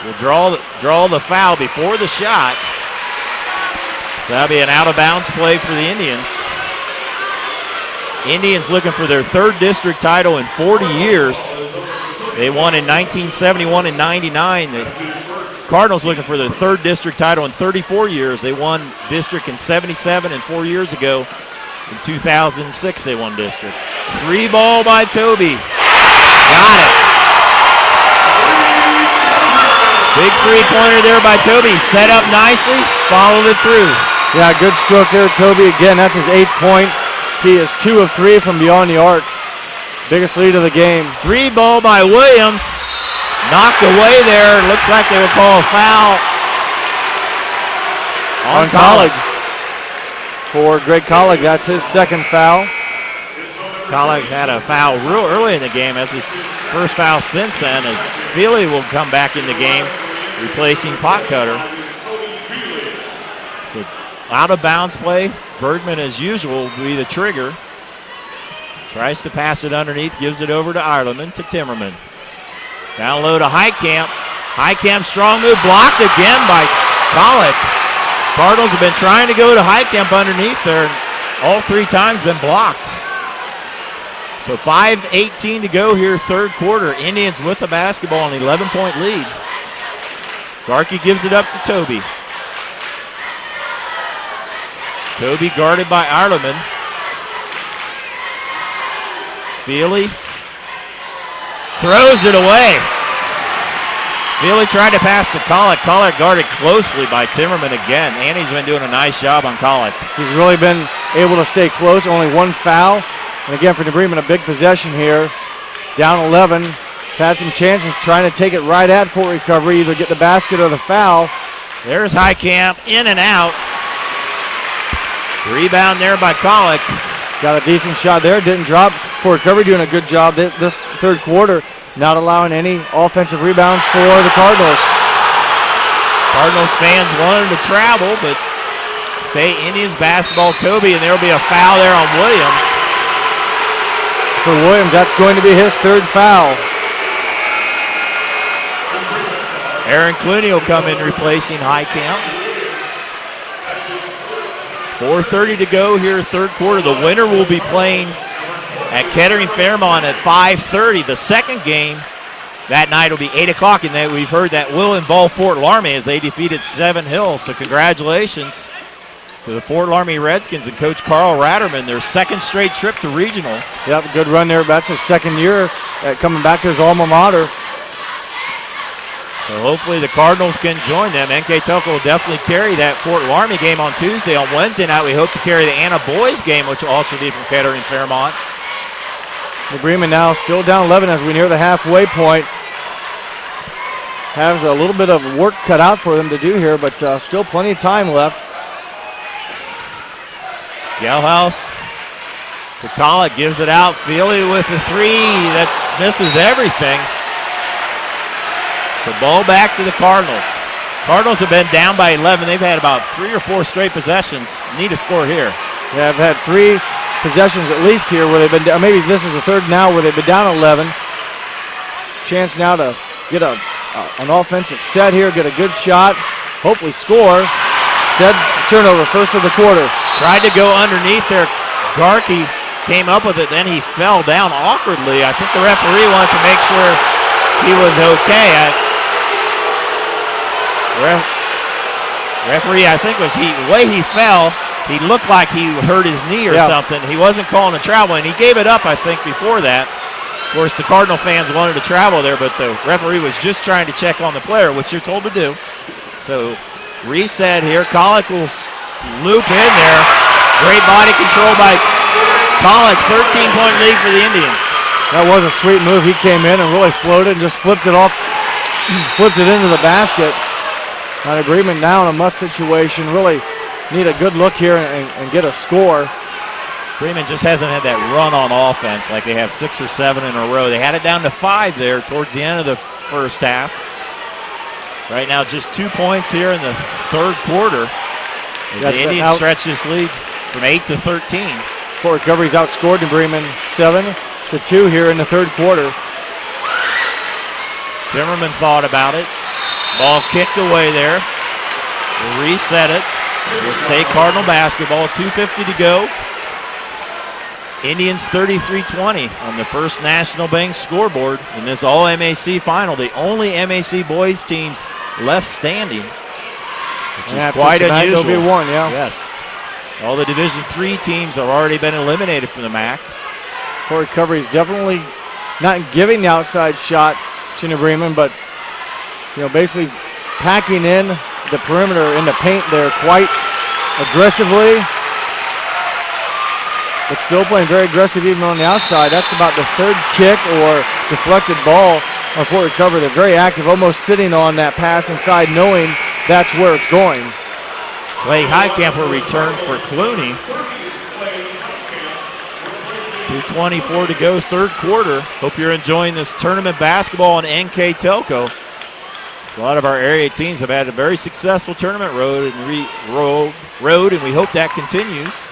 Will draw the foul before the shot. So that'll be an out-of-bounds play for the Indians. Indians looking for their third district title in 40 years. They won in 1971 and 99. The Cardinals looking for their third district title in 34 years. They won district in 77, and 4 years ago in 2006 they won district. 3-ball by Toby. Got it. Big three-pointer there by Toby. Set up nicely, followed it through. Yeah, good stroke there, Toby. Again, that's his 8th point. He is 2 of 3 from beyond the arc. Biggest lead of the game. 3-ball by Williams. Knocked away there. Looks like they will call a foul on Kolek. For Greg Kolek, that's his second foul. Kolek had a foul real early in the game. That's his first foul since then, as Feely will come back in the game, replacing Potcutter. So out of bounds play. Bergman, as usual, will be the trigger. Tries to pass it underneath, gives it over to Ireland, to Timmerman. Down low to Highcamp. Highcamp, strong move, blocked again by Kolek. Cardinals have been trying to go to Highcamp underneath there, and all 3 times been blocked. So 5:18 to go here, third quarter. Indians with the basketball, an 11-point lead. Garkey gives it up to Toby. Toby guarded by Ireland. Feely throws it away. Feely tried to pass to Kolek. Kolek guarded closely by Timmerman again. Andy's been doing a nice job on Kolek. He's really been able to stay close. Only 1 foul. And again, for New Bremen, a big possession here. Down 11. Had some chances trying to take it right at Fort Recovery, either get the basket or the foul. There's Highcamp, in and out. Rebound there by Kolek. Got a decent shot there. Didn't drop. Fort Recovery doing a good job this third quarter, not allowing any offensive rebounds for the Cardinals. Cardinals fans wanted to travel, but stay Indians basketball, Toby, and there will be a foul there on Williams. For Williams, that's going to be his third foul. Aaron Clooney will come in replacing Highcamp. 4:30 to go here, third quarter. The winner will be playing at Kettering Fairmont at 5:30. The second game that night will be 8 o'clock, and we've heard that will involve Fort Laramie as they defeated Seven Hills. So congratulations to the Fort Laramie Redskins and Coach Carl Ratterman, their second straight trip to regionals. Yep, good run there. That's his second year coming back to his alma mater. So hopefully the Cardinals can join them. NK Tulsa will definitely carry that Fort Laramie game on Tuesday. On Wednesday night, we hope to carry the Anna boys game, which will also be from Kettering Fairmont. The Bremen now still down 11 as we near the halfway point. Has a little bit of work cut out for them to do here, but still plenty of time left. Gelhaus to Collett, gives it out. Feely with the three. That misses everything. So ball back to the Cardinals. Cardinals have been down by 11. They've had about 3 or 4 straight possessions. Need a score here. Yeah, I've had 3 possessions at least here where they've been down. Maybe this is the third now where they've been down 11. Chance now to get an offensive set here, get a good shot, hopefully score. Instead, turnover, first of the quarter. Tried to go underneath there. Garkey came up with it, then he fell down awkwardly. I think the referee wanted to make sure he was okay. Referee, I think, was the way he fell, he looked like he hurt his knee or something. He wasn't calling a travel, and he gave it up, I think, before that. Of course, the Cardinal fans wanted to travel there, but the referee was just trying to check on the player, which you're told to do. So reset here. Collett will loop in there. Great body control by Collett. 13-point lead for the Indians. That was a sweet move. He came in and really floated and just flipped it off, flipped it into the basket. An agreement now in a must situation. Really need a good look here and get a score. Bremen just hasn't had that run on offense like they have 6 or 7 in a row. They had it down to 5 there towards the end of the first half. Right now just 2 points here in the third quarter as the Indians stretch this lead from 8 to 13. Fort Recovery's outscored in Bremen 7-2 here in the third quarter. Timmerman thought about it. Ball kicked away there. We'll reset it. We'll stay Cardinal basketball. 2:50 to go. Indians 33-20 on the First National Bank scoreboard in this all-MAC final. The only MAC boys teams left standing, which is quite unusual. There'll be one, yeah. Yes. All the Division III teams have already been eliminated from the MAC. Fort Recovery is definitely not giving the outside shot to New Bremen, but basically packing in the perimeter in the paint there quite aggressively. But still playing very aggressive even on the outside. That's about the third kick or deflected ball on Fort Recovery. They're very active, almost sitting on that pass inside, knowing that's where it's going. Clay Highcamp will return for Clooney. 2:24 to go, third quarter. Hope you're enjoying this tournament basketball on NK Telco. A lot of our area teams have had a very successful tournament road, and we hope that continues.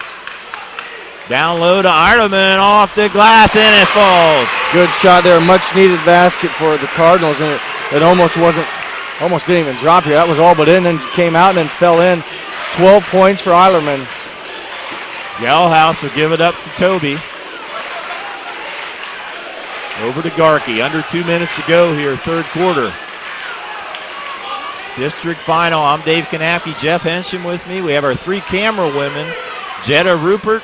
Down low to Ireland, off the glass, and it falls. Good shot there, much needed basket for the Cardinals, and it almost didn't even drop here. That was all but in, and came out and then fell in. 12 points for Eilerman. Gelhaus will give it up to Toby. Over to Garkey, under 2 minutes to go here, third quarter. District final, I'm Dave Kanapke, Jeff Hensham with me. We have our 3 camera women, Jetta Rupert,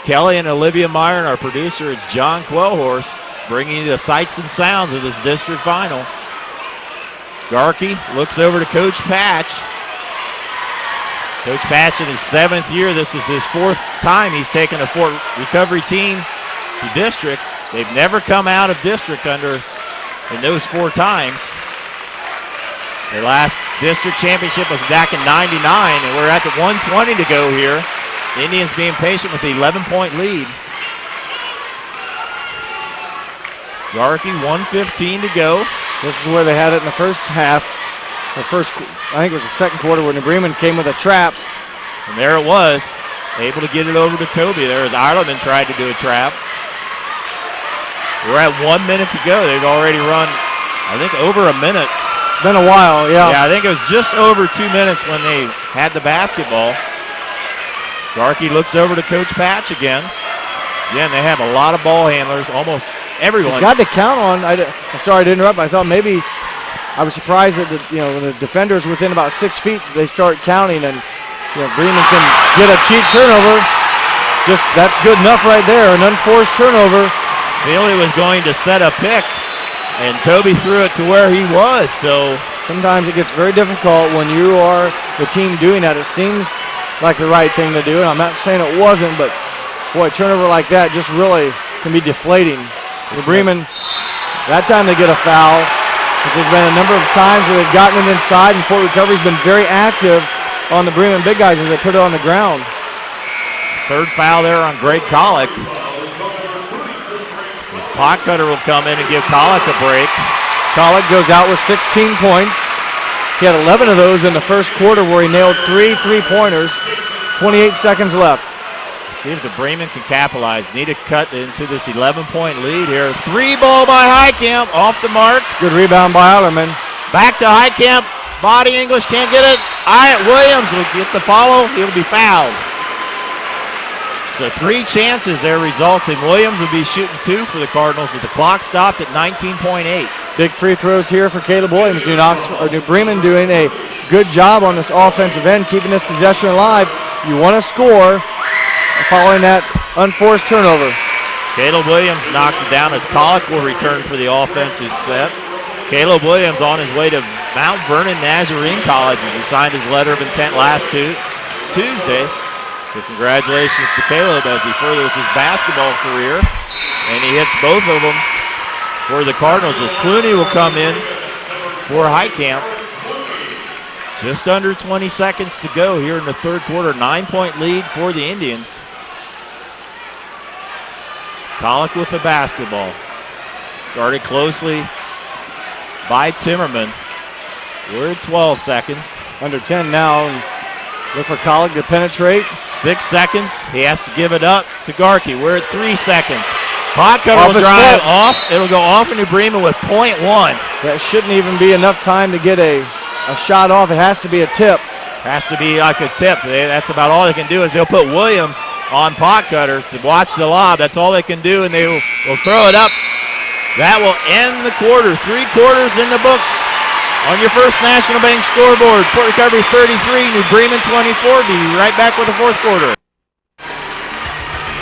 Kelly and Olivia Meyer, and our producer is John Quellhorse, bringing you the sights and sounds of this district final. Garkey looks over to Coach Patch. Coach Patch in his 7th year, this is his 4th time he's taken a Fort Recovery team to district. They've never come out of district in those 4 times. Their last district championship was back in '99, and we're at the 1:20 to go here. The Indians being patient with the 11-point lead. Garkey, 1:15 to go. This is where they had it in the first half. I think it was the second quarter where New Bremen came with a trap. And there it was. Able to get it over to Toby there as Ireland tried to do a trap. We're at 1 minute to go. They've already run, I think, over a minute. It's been a while, yeah. Yeah, I think it was just over 2 minutes when they had the basketball. Garkey looks over to Coach Patch again. Again, they have a lot of ball handlers, almost everyone. He's got to count on. I'm sorry to interrupt, but I thought maybe I was surprised that when the defender's within about 6 feet, they start counting, and Bremen can get a cheap turnover. Just that's good enough right there, an unforced turnover. Bailey was going to set a pick, and Toby threw it to where he was. So sometimes it gets very difficult when you are the team doing that. It seems like the right thing to do, and I'm not saying it wasn't, but boy, a turnover like that just really can be deflating. Bremen, that time they get a foul. There's been a number of times where they've gotten it inside, and Fort Recovery's been very active on the Bremen big guys as they put it on the ground. Third foul there on Greg Kollick. This pot cutter will come in and give Kollick a break. Kollick goes out with 16 points. He had 11 of those in the first quarter where he nailed 3 3-pointers. 28 seconds left. Let's see if the Bremen can capitalize. Need to cut into this 11-point lead here. 3 ball by Highcamp, off the mark. Good rebound by Eilerman. Back to Highcamp. Body English can't get it. Williams will get the follow. He'll be fouled. So 3 chances there results in Williams will be shooting 2 for the Cardinals with the clock stopped at 19.8. Big free throws here for Caleb Williams. New Bremen doing a good job on this offensive end, keeping this possession alive. You want to score following that unforced turnover. Caleb Williams knocks it down as Kollick will return for the offensive set. Caleb Williams on his way to Mount Vernon Nazarene College as he signed his letter of intent last Tuesday. So congratulations to Caleb as he furthers his basketball career. And he hits both of them for the Cardinals as Clooney will come in for Highcamp. Just under 20 seconds to go here in the third quarter. 9-point lead for the Indians. Kollick with the basketball. Guarded closely by Timmerman. We're at 12 seconds. Under 10 now. Look for Kollick to penetrate. 6 seconds. He has to give it up to Garkey. We're at 3 seconds. Pot cutter will drive off. It'll go off into Bremen with .1. That shouldn't even be enough time to get a shot off. It has to be a tip. Has to be like a tip. That's about all they can do is they'll put Williams on pot cutter to watch the lob. That's all they can do, and they will throw it up. That will end the quarter. 3 quarters in the books. On your first National Bank scoreboard, Fort Recovery 33, New Bremen 24. Be right back with the fourth quarter.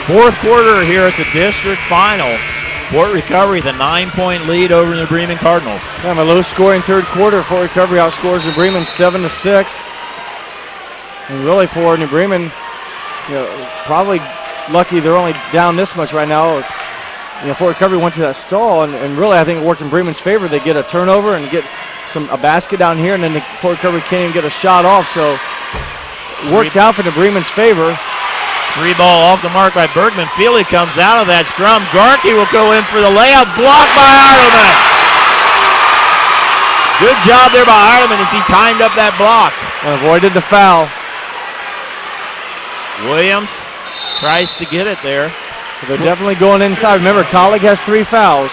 Fourth quarter here at the district final. Fort Recovery, the 9-point lead over the Bremen Cardinals. Kind of a low-scoring third quarter. Fort Recovery outscores New Bremen 7-6. And really for New Bremen, probably lucky they're only down this much right now. Fort Recovery went to that stall, and really I think it worked in Bremen's favor. They get a turnover and get a basket down here, and then the Fort Recovery can't even get a shot off. So it worked out for New Bremen's favor. 3 ball off the mark by Bergman. Feely comes out of that scrum. Garkey will go in for the layup. Blocked by Eilerman. Good job there by Eilerman as he timed up that block. And avoided the foul. Williams tries to get it there. They're definitely going inside. Remember, Kollick has 3 fouls.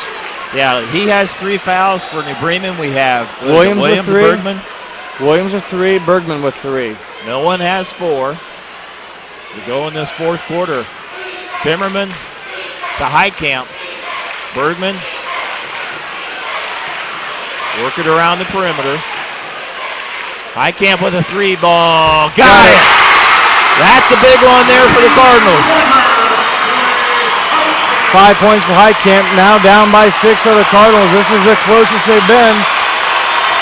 Yeah, he has 3 fouls for New Bremen. We have Williams with 3. Bergman. Williams with 3, Bergman with 3. No one has 4. We go in this fourth quarter. Timmerman to Highcamp. Bergman. Work it around the perimeter. Highcamp with a 3 ball. Got it! That's a big one there for the Cardinals. 5 points for Highcamp. Now down by 6 for the Cardinals. This is the closest they've been.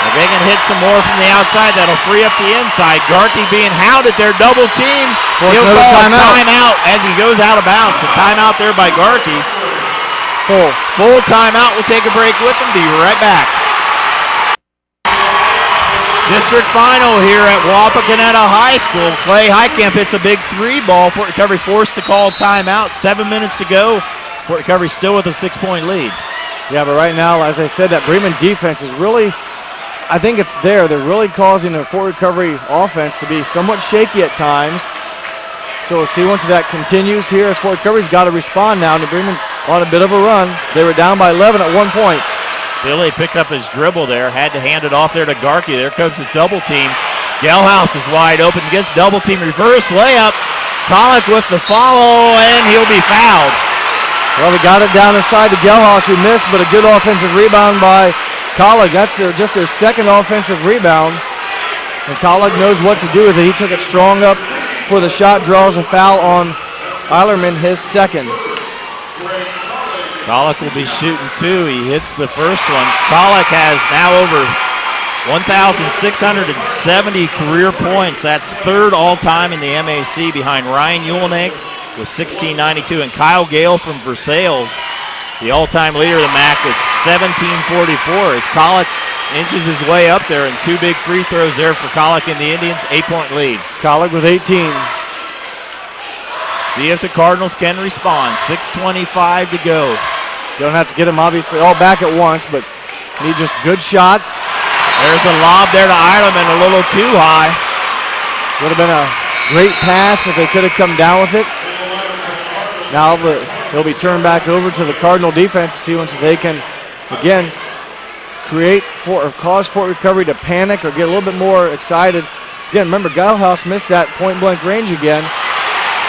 If they can hit some more from the outside, that'll free up the inside. Garkey being hounded there, double team. He'll call a timeout as he goes out of bounds. So timeout there by Garkey. Full timeout. We'll take a break with them. Be right back. District final here at Wapakoneta High School. Clay Highcamp hits a big 3 ball. Fort Recovery forced to call timeout. 7 minutes to go. Fort Recovery still with a 6-point lead. Yeah, but right now, as I said, that Bremen defense is really, I think it's there. They're really causing the Fort Recovery offense to be somewhat shaky at times. So we'll see once that continues here as Fort Recovery's got to respond now. New Bremen's on a bit of a run. They were down by 11 at one point. Billy picked up his dribble there, had to hand it off there to Garkey. There comes the double team. Gelhaus is wide open, gets double team, reverse layup. Colic with the follow, and he'll be fouled. Well, they got it down inside to Gelhaus, who missed, but a good offensive rebound by Colic. That's just their second offensive rebound. And Colic knows what to do with it. He took it strong up for the shot, draws a foul on Eilerman, his second. Colic will be shooting two. He hits the first one. Colic has now over 1,670 career points. That's third all-time in the MAC behind Ryan Uelnig with 1,692 and Kyle Gale from Versailles. The all-time leader of the MAC is 1,744 as Colic inches his way up there, and two big free throws there for Colic and the Indians, 8-point lead. Colic with 18. See if the Cardinals can respond. 6:25 to go. Don't have to get them obviously all back at once, but need just good shots. There's a lob there to Eilerman, a little too high. Would have been a great pass if they could have come down with it. Now they'll be turned back over to the Cardinal defense to see once they can, again, create or cause Fort Recovery to panic or get a little bit more excited. Again, remember, Gelhaus missed that point-blank range again.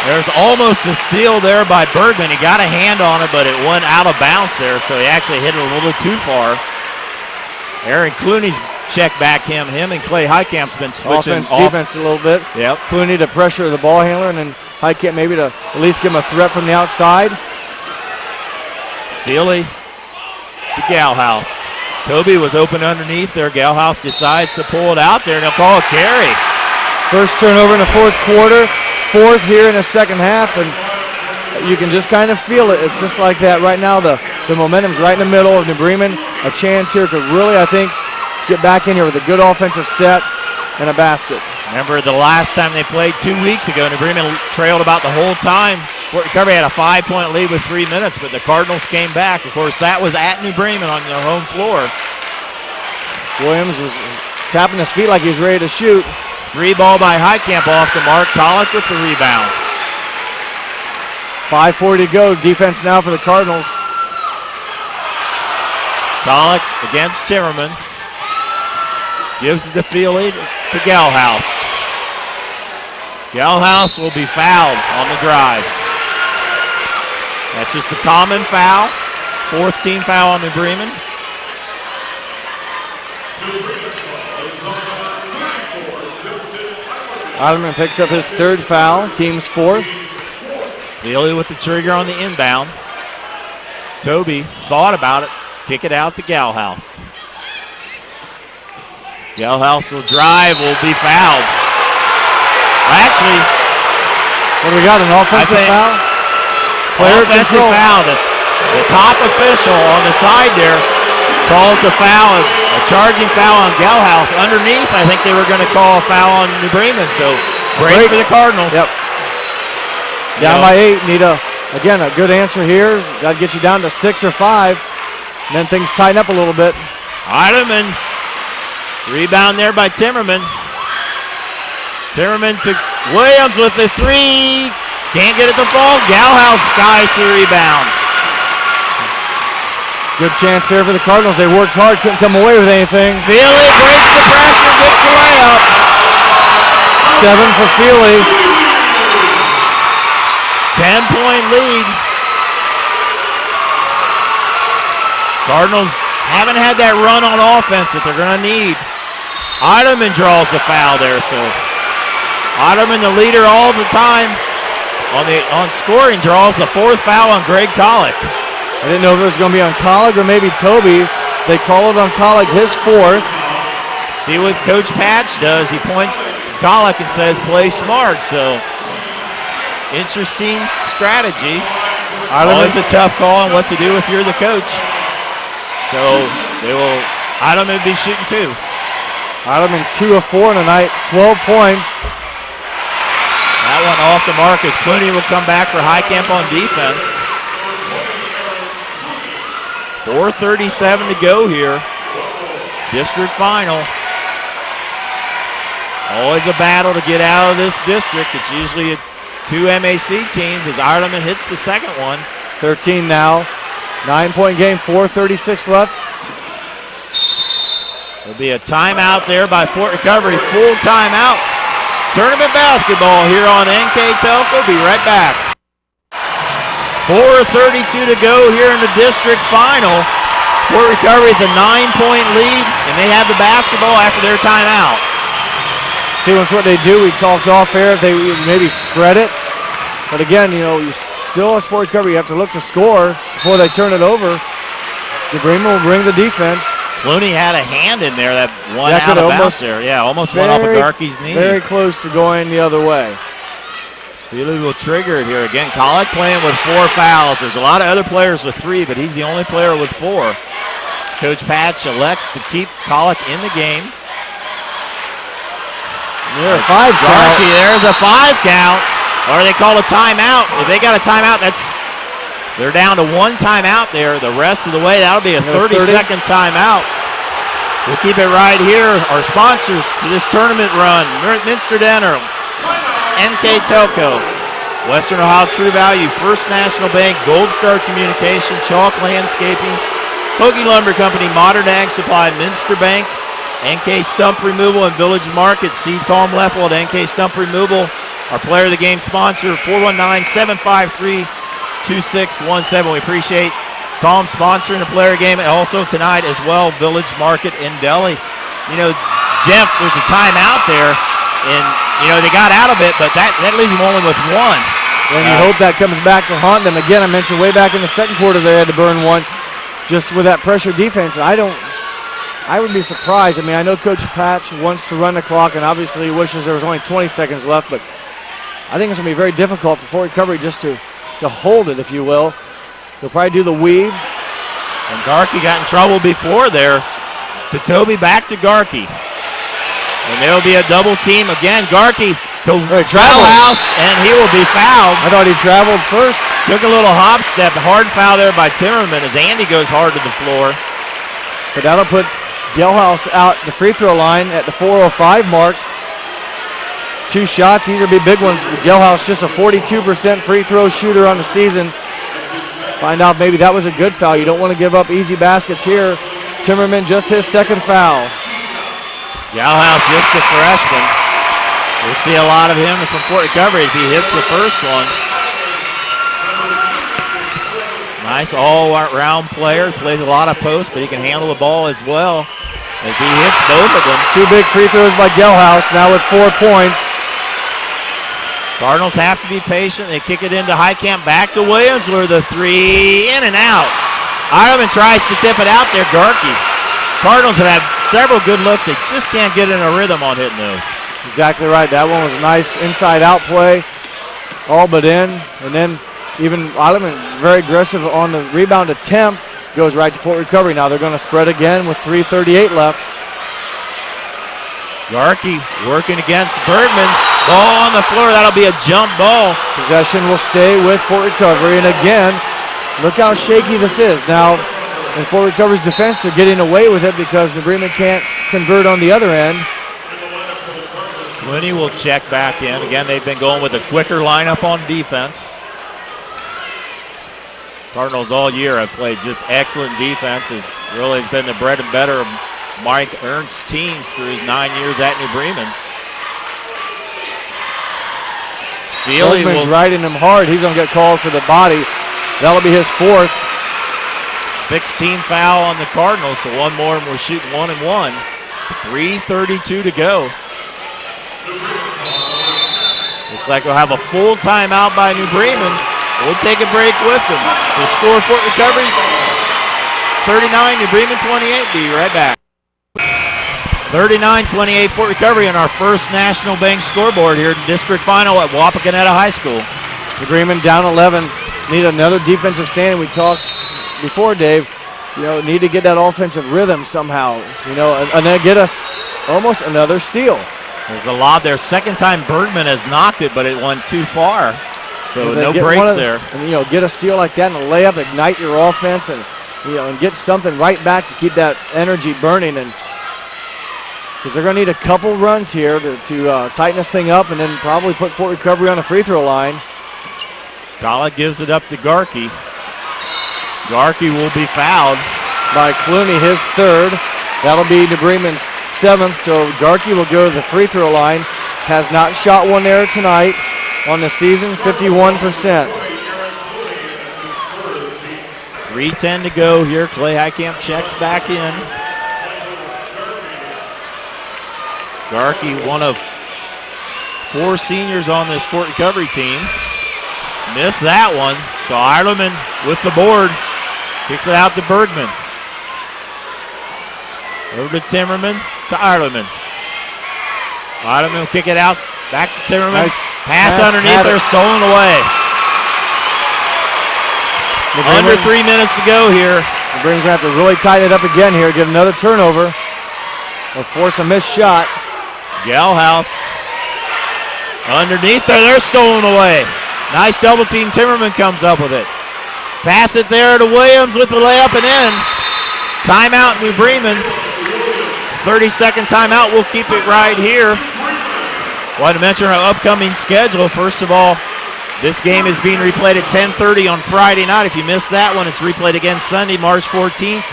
There's almost a steal there by Bergman. He got a hand on it, but it went out of bounds there, so he actually hit it a little too far. Aaron Clooney's checked back him. Him and Clay Heikamp's been switching offense, defense a little bit. Yep. Clooney to pressure the ball handler, and then Heikamp maybe to at least give him a threat from the outside. Feely to Gelhaus. Toby was open underneath there. Gelhaus decides to pull it out there, and he'll call a carry. First turnover in the fourth quarter. Fourth here in the second half, and you can just kind of feel it. It's just like that right now. The momentum's right in the middle of New Bremen. A chance here could really, I think, get back in here with a good offensive set and a basket. Remember the last time they played 2 weeks ago, New Bremen trailed about the whole time. Fort Recovery had a 5-point lead with 3 minutes, but the Cardinals came back. Of course, that was at New Bremen on their home floor. Williams was tapping his feet like he was ready to shoot. Three ball by Heikamp off the mark. Colic with the rebound. 5:40 to go. Defense now for the Cardinals. Colic against Timmerman. Gives it to Feely to Gelhaus. Gelhaus will be fouled on the drive. That's just a common foul. Fourth team foul on New Bremen. Eilerman picks up his third foul, team's fourth. Feely with the trigger on the inbound. Toby thought about it. Kick it out to Gelhaus. Gelhaus will drive, will be fouled. Actually, what do we got, an offensive foul? Player offensive foul. The top official on the side there calls the foul, a charging foul on Gelhaus. Underneath, I think they were going to call a foul on New Bremen, so break for the Cardinals. Yep. Down by 8, need a good answer here. Got to get you down to 6 or 5, and then things tighten up a little bit. Eilerman, rebound there by Timmerman. Timmerman to Williams with the three. Can't get it to fall. Gelhaus skies the rebound. Good chance there for the Cardinals. They worked hard, couldn't come away with anything. Feely breaks the pressure and gets the layup. 7 for Feely. 10-point lead. Cardinals haven't had that run on offense that they're going to need. Eilerman draws the foul there, so Eilerman, the leader all the time on scoring, draws the fourth foul on Greg Colic. I didn't know if it was going to be on Colic or maybe Toby. They call it on Colic, his fourth. See what Coach Patch does. He points to Colic and says, play smart. So, interesting strategy. Always a tough call on what to do if you're the coach. So, Eilerman will be shooting two. Eilerman 2 of 4 tonight, 12 points. That one off the mark as Clooney will come back for Heikamp on defense. 4:37 to go here. District final. Always a battle to get out of this district. It's usually two MAC teams as Ireland hits the second one. 13 now. 9-point game, 4:36 left. There'll be a timeout there by Fort Recovery. Full timeout. Tournament basketball here on NK Telco. Be right back. 4:32 to go here in the district final. Fort Recovery with a 9-point lead, and they have the basketball after their timeout. See, that's what they do. We talked off air. They maybe spread it. But again, you still as Fort Recovery, you have to look to score before they turn it over. Bremen will bring the defense. Clooney had a hand in there that one out of bounds there. Yeah, almost went off of Garkey's knee. Very close to going the other way. Feely will trigger it here again. Colic playing with 4 fouls. There's a lot of other players with 3, but he's the only player with 4. Coach Patch elects to keep Colic in the game. There's a 5 count. Garkey, there's a 5 count. Or they call a timeout. If they got a timeout, they're down to 1 timeout there. The rest of the way, that'll be a 30-second timeout. We'll keep it right here. Our sponsors for this tournament run, Minster Denner, NK Telco, Western Ohio True Value, First National Bank, Gold Star Communication, Chalk Landscaping, Hoagie Lumber Company, Modern Ag Supply, Minster Bank, NK Stump Removal and Village Market. See Tom Leffel at NK Stump Removal. Our player of the game sponsor, 419-753-2617. We appreciate Tom sponsoring the player game. Also tonight as well, Village Market in Delhi. Jeff, there's a timeout there, and they got out of it, but that leaves them only with 1. And you hope that comes back to haunt them. Again, I mentioned way back in the second quarter they had to burn 1 just with that pressure defense. I would be surprised. I know Coach Patch wants to run the clock, and obviously he wishes there was only 20 seconds left, but I think it's going to be very difficult for Fort Recovery just to hold it, if you will. They'll probably do the weave. And Garkey got in trouble before there. To Toby, back to Garkey. And there will be a double team again. Garkey to House, and he will be fouled. I thought he traveled first. Took a little hop step. Hard foul there by Timmerman as Andy goes hard to the floor. But that'll put Gelhaus out the free throw line at the 4:05 mark. 2 shots, these are big ones. Gelhaus just a 42% free throw shooter on the season. Find out maybe that was a good foul. You don't want to give up easy baskets here. Timmerman just his second foul. Gelhaus just a freshman. We'll see a lot of him from Fort Recovery as he hits the first one. Nice all-around player. Plays a lot of posts, but he can handle the ball as well as he hits both of them. 2 big free throws by Gelhaus, now with 4 points. Cardinals have to be patient. They kick it into Highcamp, back to Williams where the 3 in and out. Ireland tries to tip it out there, Garkey. Cardinals have had several good looks. They just can't get in a rhythm on hitting those. Exactly right. That one was a nice inside-out play, all but in. And then even Ireland very aggressive on the rebound attempt, goes right to Fort Recovery. Now they're going to spread again with 3:38 left. Garkey working against Bergman. Ball on the floor. That'll be a jump ball. Possession will stay with Fort Recovery. And again, look how shaky this is. Now, in Fort Recovery's defense, they're getting away with it because New Bremen can't convert on the other end. Clooney will check back in. Again, they've been going with a quicker lineup on defense. Cardinals all year have played just excellent defense. Really has been the bread and butter of Mike Ernst's teams through his 9 years at New Bremen. Bergman's riding him hard. He's going to get called for the body. That'll be his 4th. 16 foul on the Cardinals, so 1 more and we're shooting 1 and 1. 3:32 to go. Looks like we'll have a full timeout by New Bremen. We'll take a break with them. The score, Fort Recovery 39, New Bremen 28. Be right back. 39-28 Fort Recovery on our first National Bank scoreboard here in district final at Wapakoneta High School. New Bremen down 11. Need another defensive stand. We talked before, Dave. Need to get that offensive rhythm somehow. And then get us almost another steal. There's a lot there. Second time Bergman has knocked it, but it went too far. So no breaks there. And get a steal like that and a layup, ignite your offense, and and get something right back to keep that energy burning. And because they're going to need a couple runs here to tighten this thing up and then probably put Fort Recovery on the free throw line. Gala gives it up to Garkey. Garkey will be fouled by Clooney, his third. That'll be New Bremen's 7th, so Garkey will go to the free throw line. Has not shot one there tonight on the season, 51%. 3:10 to go here. Clay Highcamp checks back in. Garkey, one of 4 seniors on this Fort Recovery team. Missed that one. So Ireland with the board. Kicks it out to Bergman. Over to Timmerman to Ireland. Ireland will kick it out. Back to Timmerman. Nice. Pass underneath there, stolen away. Under 3 minutes to go here. The Bruins have to really tighten it up again here, get another turnover, or force a missed shot. Gelhaus underneath there, they're stolen away. Nice double team, Timmerman comes up with it. Pass it there to Williams with the layup and in. Timeout, New Bremen. 30-second timeout, we'll keep it right here. Want to mention our upcoming schedule. First of all, this game is being replayed at 10:30 on Friday night. If you missed that one, it's replayed again Sunday, March 14th.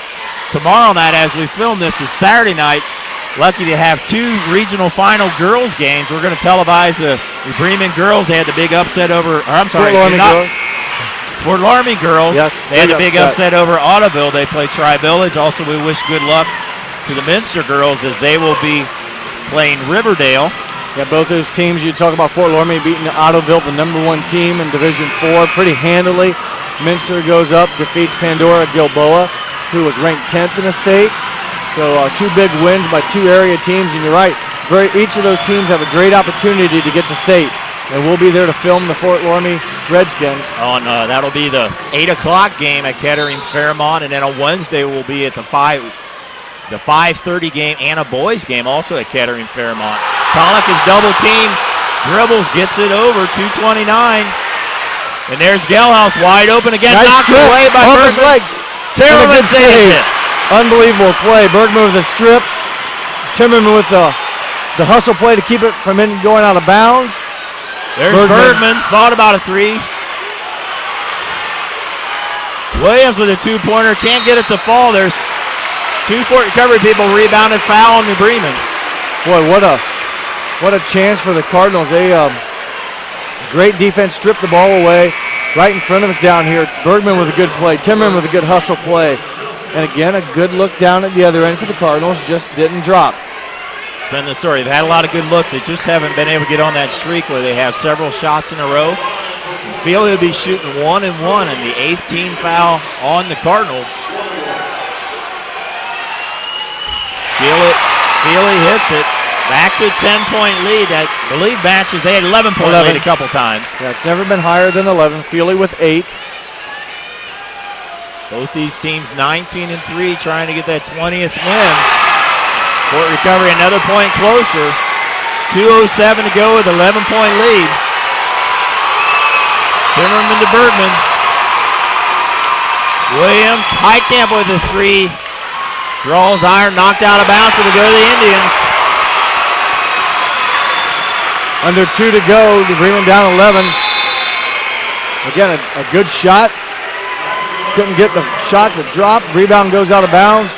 Tomorrow night, as we film this, is Saturday night. Lucky to have 2 regional final girls games. We're going to televise the New Bremen girls. They had the big upset over, or I'm sorry, Fort Laramie girls. Yes, they had a big upset over Ottoville. They play Tri-Village. Also, we wish good luck to the Minster girls as they will be playing Riverdale. Yeah, both those teams, you talk about Fort Laramie beating Ottoville, the #1 team in Division 4, pretty handily. Minster goes up, defeats Pandora Gilboa, who was ranked 10th in the state. So 2 big wins by 2 area teams, and you're right, each of those teams have a great opportunity to get to state. And we'll be there to film the Fort Laramie Redskins. That'll be the 8 o'clock game at Kettering Fairmont, and then on Wednesday we'll be at the 5:30 game and a boys game also at Kettering Fairmont. Pollock is double team, dribbles, gets it over, 2:29. And there's Gelhaus wide open again, nice knocked strip away by Bergman. Timmerman saves it. Unbelievable play. Bergman with the strip. Timmerman with the hustle play to keep it from going out of bounds. There's Bergman, thought about a 3. Williams with a 2-pointer, can't get it to fall. There's 2 Fort Recovery people rebounded, foul on New Bremen. Boy, what a chance for the Cardinals. They great defense, stripped the ball away right in front of us down here. Bergman with a good play, Timmerman with a good hustle play. And again, a good look down at the other end for the Cardinals, just didn't drop. It's been the story. They've had a lot of good looks. They just haven't been able to get on that streak where they have several shots in a row. Feely will be shooting 1 and 1, and the 8th team foul on the Cardinals. Feely hits it. Back to a 10-point lead. I believe matches. They had 11-point lead a couple times. Yeah, it's never been higher than 11. Feely with 8. Both these teams 19 and 3, trying to get that 20th win. Fort Recovery another point closer. 2:07 to go with 11-point lead. Timmerman to Bergman. Williams, Highcamp with a 3. Draws iron, knocked out of bounds, so to go to the Indians. Under 2 to go, the Bremen down 11. Again, a good shot. Couldn't get the shot to drop. Rebound goes out of bounds.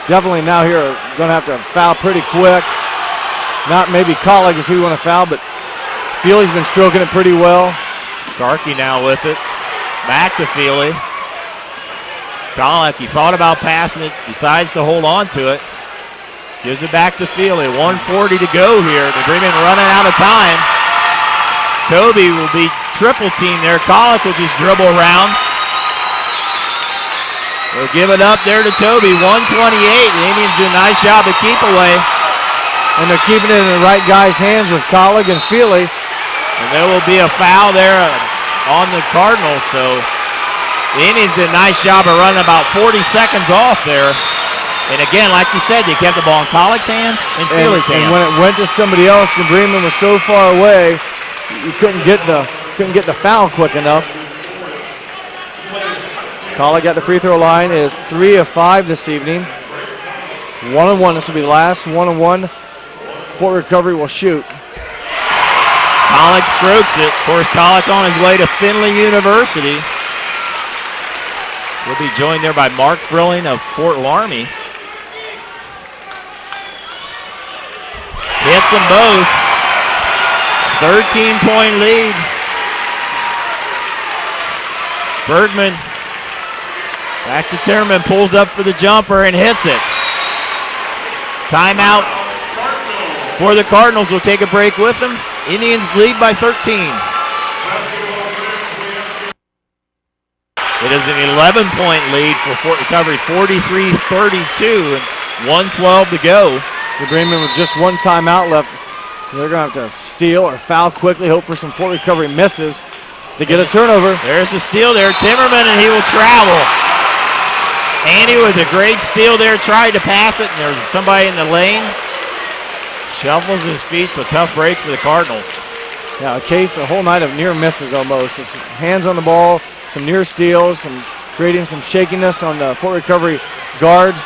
Definitely now here going to have to foul pretty quick. Not maybe Colleague is who you want to foul, but Feely's been stroking it pretty well. Garkey now with it. Back to Feely. Colleague, he thought about passing it, decides to hold on to it. Gives it back to Feely. 1:40 to go here. The Bremen running out of time. Toby will be triple team there. Colleague will just dribble around. They'll give it up there to Toby. 1:28. The Indians do a nice job of keep away. And they're keeping it in the right guy's hands with Colleague and Feely. And there will be a foul there on the Cardinals. So the Indians did a nice job of running about 40 seconds off there. And again, like you said, they kept the ball in Colleague's hands and Feely's hands. And when it went to somebody else, the Bremen was so far away, you couldn't get the foul quick enough. Colleague at the free throw line is 3 of 5 this evening. 1-on-1. This will be the last 1-on-1. Fort Recovery will shoot. Colic strokes it. Of course, Colic on his way to Findlay University. We'll be joined there by Mark Frilling of Fort Laramie. Hits them both. 13-point lead. Bergman back to Timmerman, pulls up for the jumper and hits it. Timeout for the Cardinals. We'll take a break with them. Indians lead by 13. It is an 11-point lead for Fort Recovery, 43-32, and 1:12 to go. The Bremen with just one timeout left. They're going to have to steal or foul quickly, hope for some Fort Recovery misses to get a turnover. There's a steal there. Timmerman, and he will travel. Andy with a great steal there, tried to pass it, and there's somebody in the lane. Shuffles his feet, so tough break for the Cardinals. Yeah, a whole night of near misses almost. It's hands on the ball, some near steals, creating some shakiness on the Fort Recovery guards.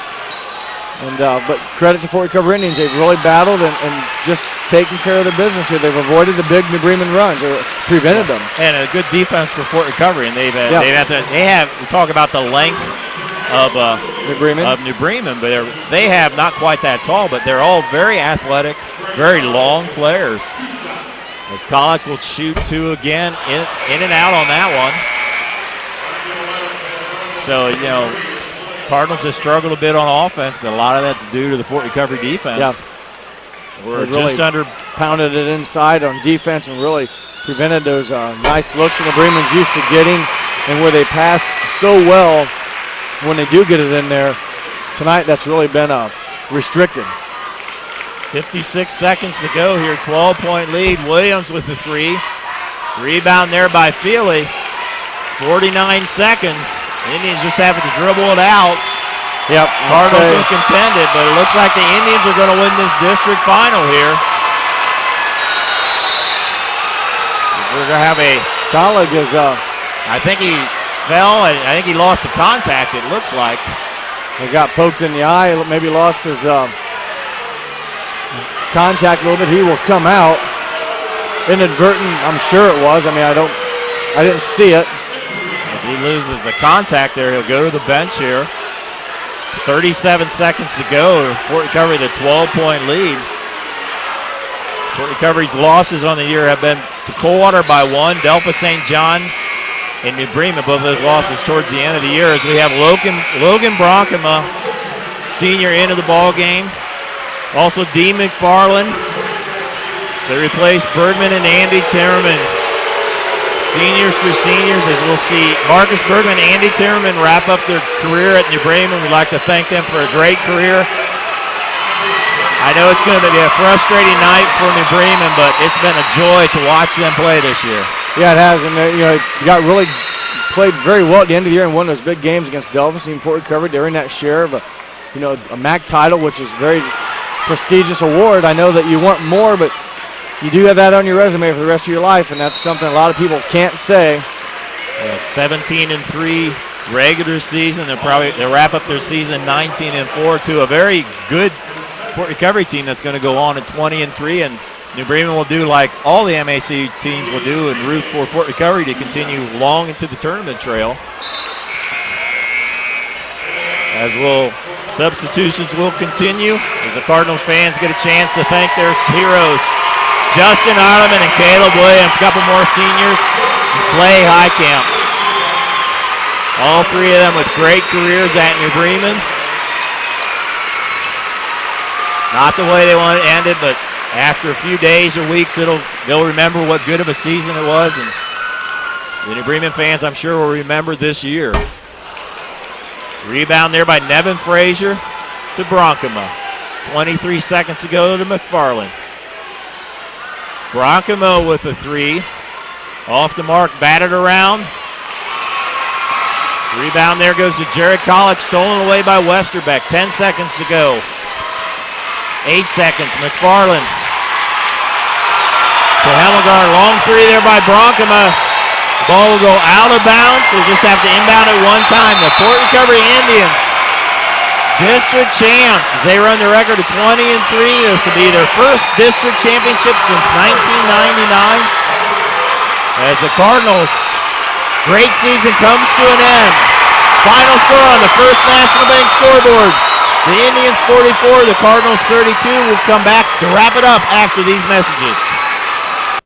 But credit to Fort Recovery Indians. They've really battled and just taken care of their business here. They've avoided the big New Bremen runs or prevented them. And a good defense for Fort Recovery. And we talk about the length of New Bremen, but they have not quite that tall, but they're all very athletic, very long players. As Colic will shoot two again, in and out on that one. So, Cardinals have struggled a bit on offense, but a lot of that's due to the Fort Recovery defense. Yeah. We're just pounded it inside on defense and really prevented those nice looks that the Bremen's used to getting, and where they pass so well when they do get it in there. Tonight, that's really been restricted. 56 seconds to go here, 12-point lead. Williams with the three. Rebound there by Feely. 49 seconds. Indians just having to dribble it out. Yep. Cardinals will contend it, but it looks like the Indians are going to win this district final here. We're going to have a... Colleague is... I think he fell, and I think he lost the contact, it looks like. He got poked in the eye, maybe lost his contact a little bit. He will come out. Inadvertent, I'm sure it was. I didn't see it. As he loses the contact there, he'll go to the bench here. 37 seconds to go. Fort Recovery, the 12-point lead. Fort Recovery's losses on the year have been to Coldwater by 1, Delphi St. John, and New Bremen. Both of those losses towards the end of the year. As we have Logan Bronkema, senior, into the ball game. Also D. McFarland. They replace Bergman and Andy Timmerman. Seniors for seniors, as we'll see Marcus Bergman and Andy Timmerman wrap up their career at New Bremen. We'd like to thank them for a great career. I know it's going to be a frustrating night for New Bremen, but it's been a joy to watch them play this year. Yeah, it has, and played very well at the end of the year and won those big games against Delphus and Fort Recovery. They're in that share of a MAC title, which is a very prestigious award. I know that you want more, but you do have that on your resume for the rest of your life, and that's something a lot of people can't say. 17-3 regular season. They'll wrap up their season 19-4 to a very good Fort Recovery team that's going to go on at 20-3, and New Bremen will do like all the MAC teams will do and root for Fort Recovery to continue long into the tournament trail. Substitutions will continue as the Cardinals fans get a chance to thank their heroes. Justin Ottoman and Caleb Williams, a couple more seniors, and Clay Highcamp. All three of them with great careers at New Bremen. Not the way they want it ended, but after a few days or weeks, they'll remember what good of a season it was, and the New Bremen fans, I'm sure, will remember this year. Rebound there by Nevin Frazier to Bronkema. 23 seconds to go to McFarland. Bronkema with the three. Off the mark, batted around. Rebound there goes to Jared Colic, stolen away by Westerbeck. 10 seconds to go. 8 seconds, McFarland to Helmgard. Long three there by Bronkema. Ball will go out of bounds. They just have to inbound it one time. The Fort Recovery Indians district champs as they run the record of 20-3. This will be their first district championship since 1999. As the Cardinals' great season comes to an end. Final score on the First National Bank scoreboard. The Indians 44, the Cardinals 32. We'll come back to wrap it up after these messages.